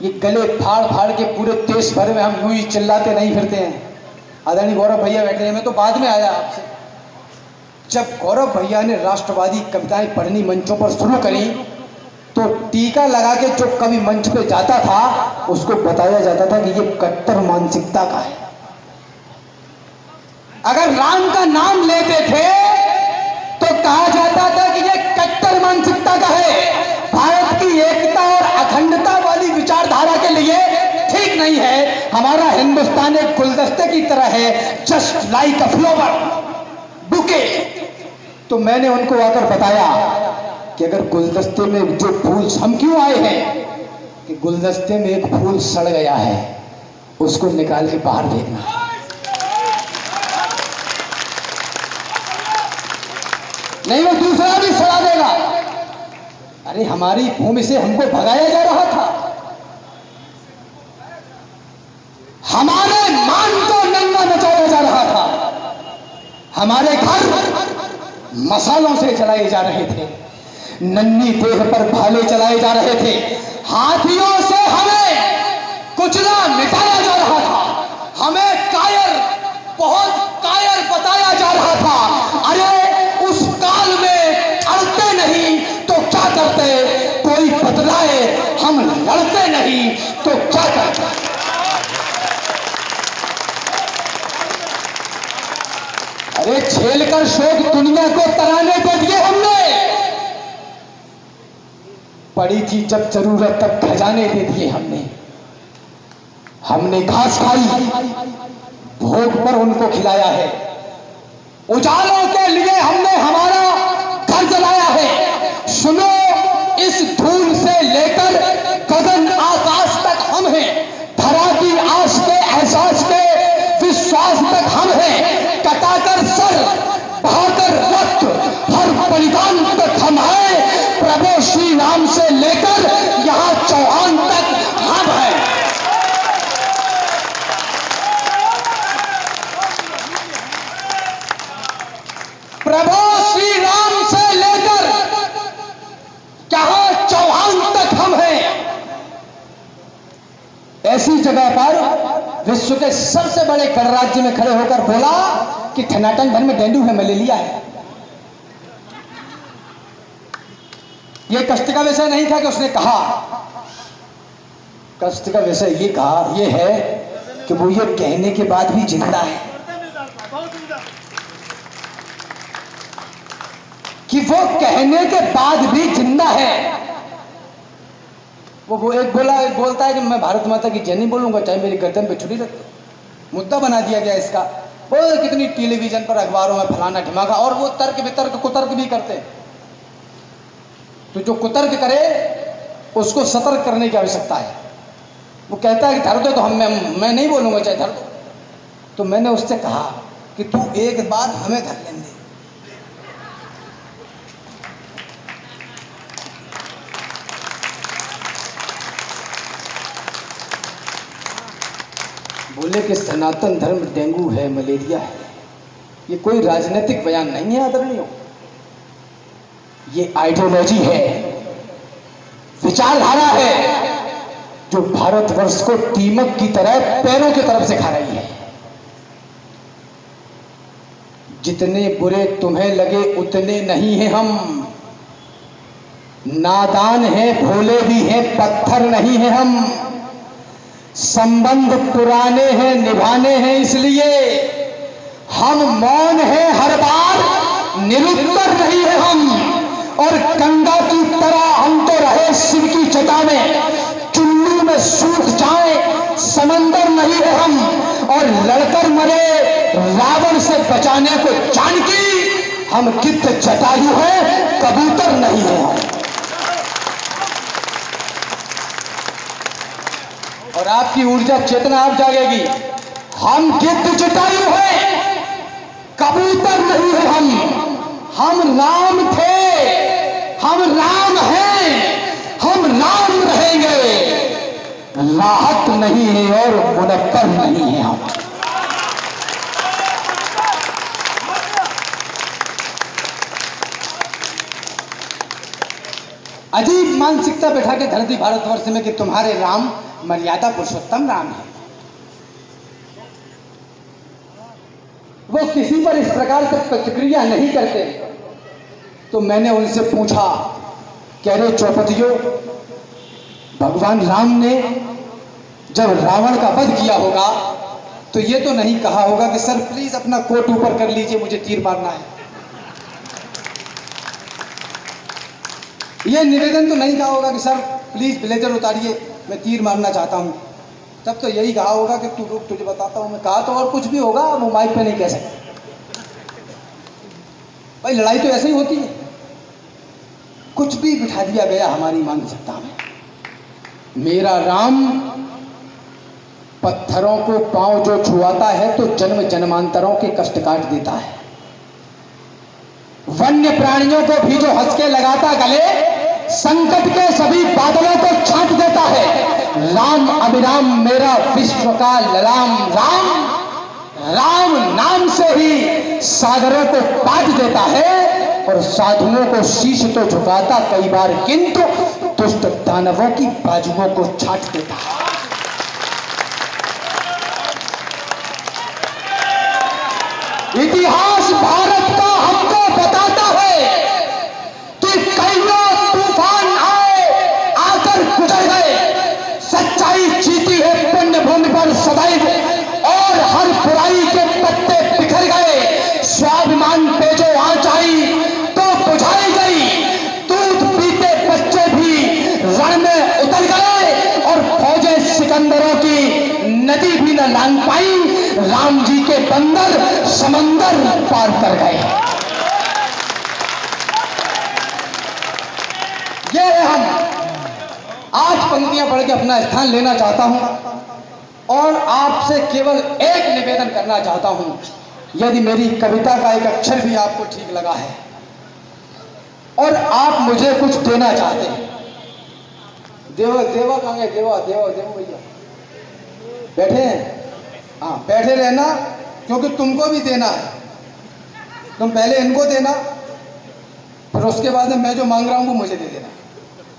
ये गले फाड़ फाड़ के पूरे देश भर में हम यूं ही चिल्लाते नहीं फिरते हैं। आदरणीय गौरव भैया बैठे हैं, मैं तो बाद में आया आपसे। जब गौरव भैया ने राष्ट्रवादी कविताएं पढ़नी मंचों पर शुरू करी तो टीका लगा के जो कवि मंच पे जाता था उसको बताया जाता था कि ये कट्टर मानसिकता का है। अगर राम का नाम लेते थे तो कहा जाता था कि ये कट्टर मानसिकता का है, भारत की एकता और अखंडता वाली विचारधारा के लिए ठीक नहीं है। हमारा हिंदुस्तान एक गुलदस्ते की तरह है, जस्ट लाइक अ फ्लावर बुके। तो मैंने उनको आकर बताया कि अगर गुलदस्ते में जो फूल, हम क्यों आए हैं कि गुलदस्ते में एक फूल सड़ गया है, उसको निकाल के बाहर फेंकना। नहीं वो दूसरा भी सड़ा देगा। अरे हमारी भूमि से हमको भगाया जा रहा था, हमारे मान को नंगा नचाया जा रहा था, हमारे घर मसालों से चलाए जा रहे थे, नन्ही देह पर भाले चलाए जा रहे थे, हाथियों से हमें कुचला मिटाया जा रहा था, हमें कायर, बहुत कायर बताया जा रहा था। अरे उस काल में अड़ते नहीं तो क्या करते, कोई बदलाए, हम लड़ते नहीं तो क्या करते। अरे झेलकर शोक दुनिया को तराने दे दिए हमने, पड़ी थी जब जरूरत तब खजाने दे दिए हमने घास खाई, भोग पर उनको खिलाया है, उजालों के लिए हमने हमारा घर जलाया है। सुनो, इस धूल से लेकर गगन आकाश तक हम हैं, धरा की आस के एहसास के विश्वास तक हम हैं, कटाकर सर बहाकर वक्त हर बलिदान तक हम हैं, प्रभु श्री राम से लेकर यहां चौहान तक हम हैं। प्रभु श्री राम से लेकर यहां चौहान तक हम हैं। ऐसी जगह पर विश्व के सबसे बड़े गणराज्य में खड़े होकर बोला कि ठनाटन भर में डेंगू है, मलेरिया है। यह कष्ट का विषय नहीं था कि उसने कहा, कष्ट का विषय ये है कि वो ये कहने के बाद भी जिंदा है, कि वो कहने के बाद भी जिंदा है। वो एक बोलता है कि मैं भारत माता की जय नहीं बोलूंगा चाहे मेरी गर्दन पे छुरी रख दो। मुद्दा बना दिया गया इसका। वो कितनी टेलीविजन पर, अखबारों में फलाना ढिमाका, और वो तर्क वितर्क कुतर्क भी करते। तो जो कुतर्क करे उसको सतर्क करने की आवश्यकता है। वो कहता है कि धर दो, तो मैं नहीं बोलूंगा चाहे धर दो। तो मैंने उससे कहा कि तू एक बार हमें धर लेने दे। बोले कि सनातन धर्म डेंगू है, मलेरिया है। ये कोई राजनीतिक बयान नहीं है आदरणीय, ये आइडियोलॉजी है, विचारधारा है जो भारतवर्ष को दीमक की तरह पैरों की तरफ से खा रही है। जितने बुरे तुम्हें लगे उतने नहीं हैं हम, नादान है, भोले भी हैं, पत्थर नहीं है हम। संबंध पुराने हैं, निभाने हैं, इसलिए हम मौन हैं हर बार, निरुत्तर नहीं है हम। और गंगा की तरह हम तो रहे शिव की जटा में, चुल्लू में सूख जाए समंदर नहीं है हम। और लड़कर मरे रावण से बचाने को जानकी, हम गिद्ध जटायु है, कबूतर नहीं है हम। और आपकी ऊर्जा चेतना आप जागेगी। हम गिद्ध जटायु है, कबूतर नहीं है हम। हम राम थे, हम राम हैं, हम राम रहेंगे। राहत नहीं है और मुनक्कर नहीं है हम। अजीब मानसिकता बैठा के धरती भारतवर्ष में कि तुम्हारे राम मर्यादा पुरुषोत्तम राम है। वो किसी पर इस प्रकार से प्रतिक्रिया नहीं करते। तो मैंने उनसे पूछा, कह रहे चौपतियों, भगवान राम ने जब रावण का वध किया होगा तो ये तो नहीं कहा होगा कि सर प्लीज अपना कोट ऊपर कर लीजिए, मुझे तीर मारना है। ये निवेदन तो नहीं कहा होगा कि सर प्लीज ब्लेजर उतारिए, मैं तीर मारना चाहता हूं। तब तो यही कहा होगा कि तू रुक, तुझे बताता हूं मैं। कहा तो और कुछ भी होगा, वो माइक पे नहीं कह सकते। भाई लड़ाई तो ऐसे ही होती है, कुछ भी बिठा दिया गया हमारी मानसिकता में। मेरा राम पत्थरों को पांव जो छुआता है तो जन्म जन्मांतरों के कष्ट काट देता है। वन्य प्राणियों को भी जो हंस के लगाता गले, संकट के सभी बादलों को छांट देता है। राम अभिराम मेरा विश्व का ललाम राम, राम नाम से ही सागरों को पाट देता है और साधुओं को शीश तो झुकाता कई बार, किंतु दुष्ट दानवों की बाजुओं को छांट देता है। इतिहास भारत का हमको बताता है कि कईयों तूफान आए, आकर गुजर गए, सच्चाई जीती है पुण्य भूमि पर सदैव, और हर बुराई के पत्ते बिखर गए। स्वाभिमान पे जो आंच आई तो बुझाई गई, दूध पीते बच्चे भी रण में उतर गए और फौजें सिकंदरों की नदी भी न लांग पाई। राम जी के बंदर समंदर पार कर गए। ये है हम। आज पंक्तियां पढ़ के अपना स्थान लेना चाहता हूं और आपसे केवल एक निवेदन करना चाहता हूं। यदि मेरी कविता का एक अक्षर भी आपको ठीक लगा है और आप मुझे कुछ देना चाहते हैं, देवा कहां गए? देवा भैया बैठे हैं? हाँ, बैठे रहना, क्योंकि तुमको भी देना है। तुम पहले इनको देना, फिर उसके बाद में मैं जो मांग रहा हूं वो मुझे दे देना।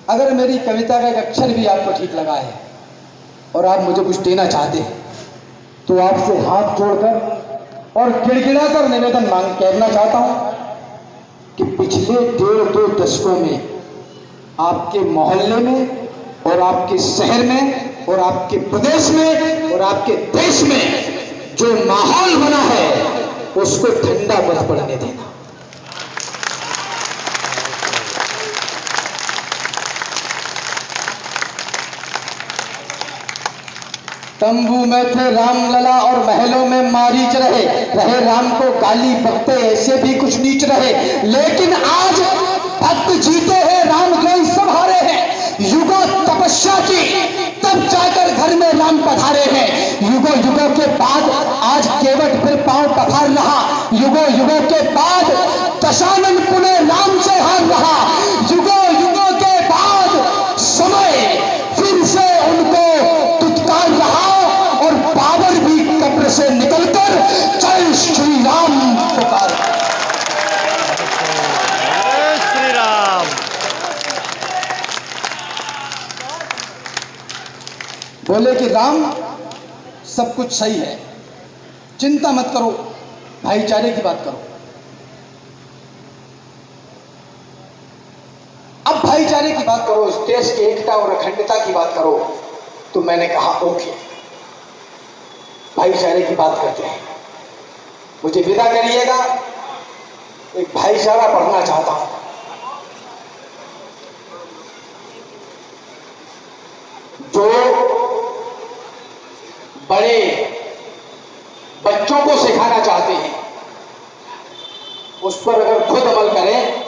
अगर मेरी कविता का एक अक्षर भी आपको ठीक लगा है और आप मुझे कुछ देना चाहते हैं तो आपसे हाथ जोड़कर और गिड़गिड़ा कर निवेदन करना चाहता हूं कि पिछले 1.5-2 दशकों में आपके मोहल्ले में और आपके शहर में और आपके प्रदेश में और आपके देश में जो माहौल बना है उसको ठंडा मत पड़ने देना। तंबू में थे राम लला और महलों में मारीच रहे राम को गाली बकते ऐसे भी कुछ नीच रहे। लेकिन आज भक्त जीते हैं, राम द्रोही सब हारे हैं। युगों तपस्या की तब जाकर घर में राम पधारे हैं। युगों युगों के बाद आज केवट फिर पांव पखार रहा। युगों युगों के बाद दशानन पुनः राम से हार रहा। युगों युगों के बाद समय फिर से उनको तुत्कार रहा और बाबर भी कब्र से निकलकर जय श्री राम पुकार। श्री राम। बोले कि राम सब कुछ सही है, चिंता मत करो, भाईचारे की बात करो। अब भाईचारे भाईचारे की बात करो, इस देश की एकता और अखंडता की बात करो, तो मैंने कहा ओके, भाईचारे की बात करते हैं। मुझे विदा करिएगा, एक भाईचारा पढ़ना चाहता हूं। जो बड़े बच्चों को सिखाना चाहते हैं, उस पर अगर खुद अमल करें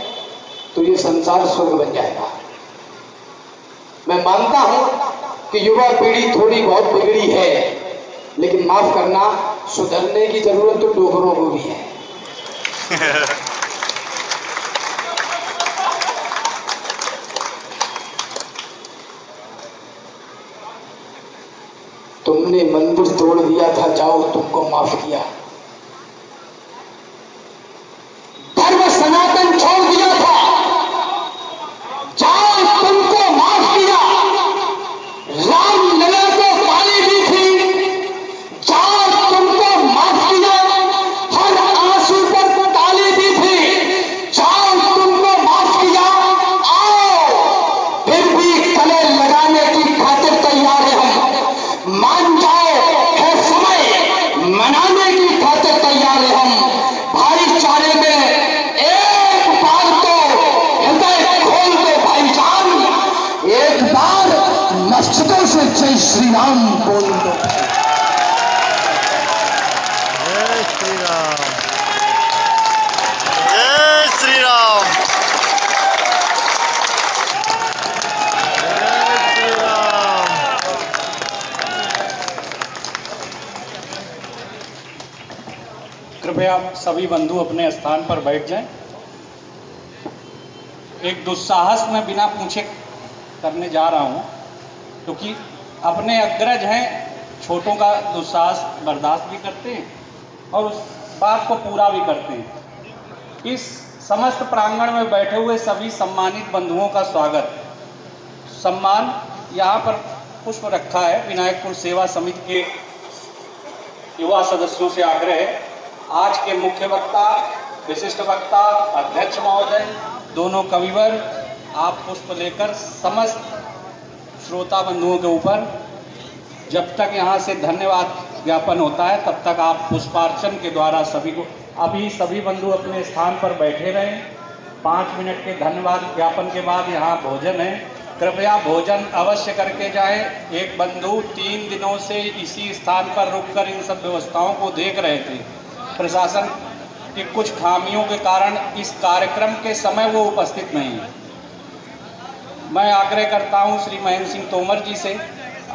तो ये संसार स्वर्ग बन जाएगा। मैं मानता हूं कि युवा पीढ़ी थोड़ी बहुत बिगड़ी है, लेकिन माफ करना, सुधरने की जरूरत तो डोगरों को भी है। तुमने मंदिर तोड़ दिया था, जाओ तुमको माफ किया। धर्म सनातन छोड़ दिया था, जाओ तुमको माफ किया। रामलला को गाली दी थी, जाओ तुमको माफ किया। हर आंसू पर ताली दी थी, जाओ तुमको माफ किया। आओ, फिर भी गले लगाने की खातिर तैयार है हम। मान जाओ, है समय, मनाने की खातिर तैयार है हम। भाईचारे में एक बार तो हृदय खोल दो भाईजान, एक बार मस्जिदों से जय श्री राम बोल दो। जय श्री राम। जय श्री राम। जय श्री राम। कृपया सभी बंधु अपने स्थान पर बैठ जाएं। एक दुस्साहस मैं बिना पूछे करने जा रहा हूं, क्योंकि अपने अग्रज हैं, छोटों का दुस्साहस बर्दाश्त भी करते हैं और उस बात को पूरा भी करते हैं। इस समस्त प्रांगण में बैठे हुए सभी सम्मानित बंधुओं का स्वागत। सम्मान यहाँ पर पुष्प रखा है। विनायकपुर सेवा समिति के युवा सदस्यों से आग्रह है, आज के मुख्य वक्ता, विशिष्ट वक्ता, अध्यक्ष महोदय, दोनों कविवर, आप पुष्प लेकर समस्त श्रोता बंधुओं के ऊपर, जब तक यहाँ से धन्यवाद ज्ञापन होता है तब तक आप पुष्पार्चन के द्वारा सभी को, अभी सभी बंधु अपने स्थान पर बैठे रहें। 5 मिनट के धन्यवाद ज्ञापन के बाद यहाँ भोजन है, कृपया भोजन अवश्य करके जाएं। एक बंधु 3 दिनों से इसी स्थान पर रुककर इन सब व्यवस्थाओं को देख रहे थे। प्रशासन की कुछ खामियों के कारण इस कार्यक्रम के समय वो उपस्थित नहीं है। मैं आग्रह करता हूं श्री महेंद्र सिंह तोमर जी से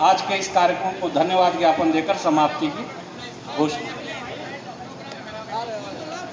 आज के इस कार्यक्रम को धन्यवाद ज्ञापन देकर समाप्ति की घोषणा।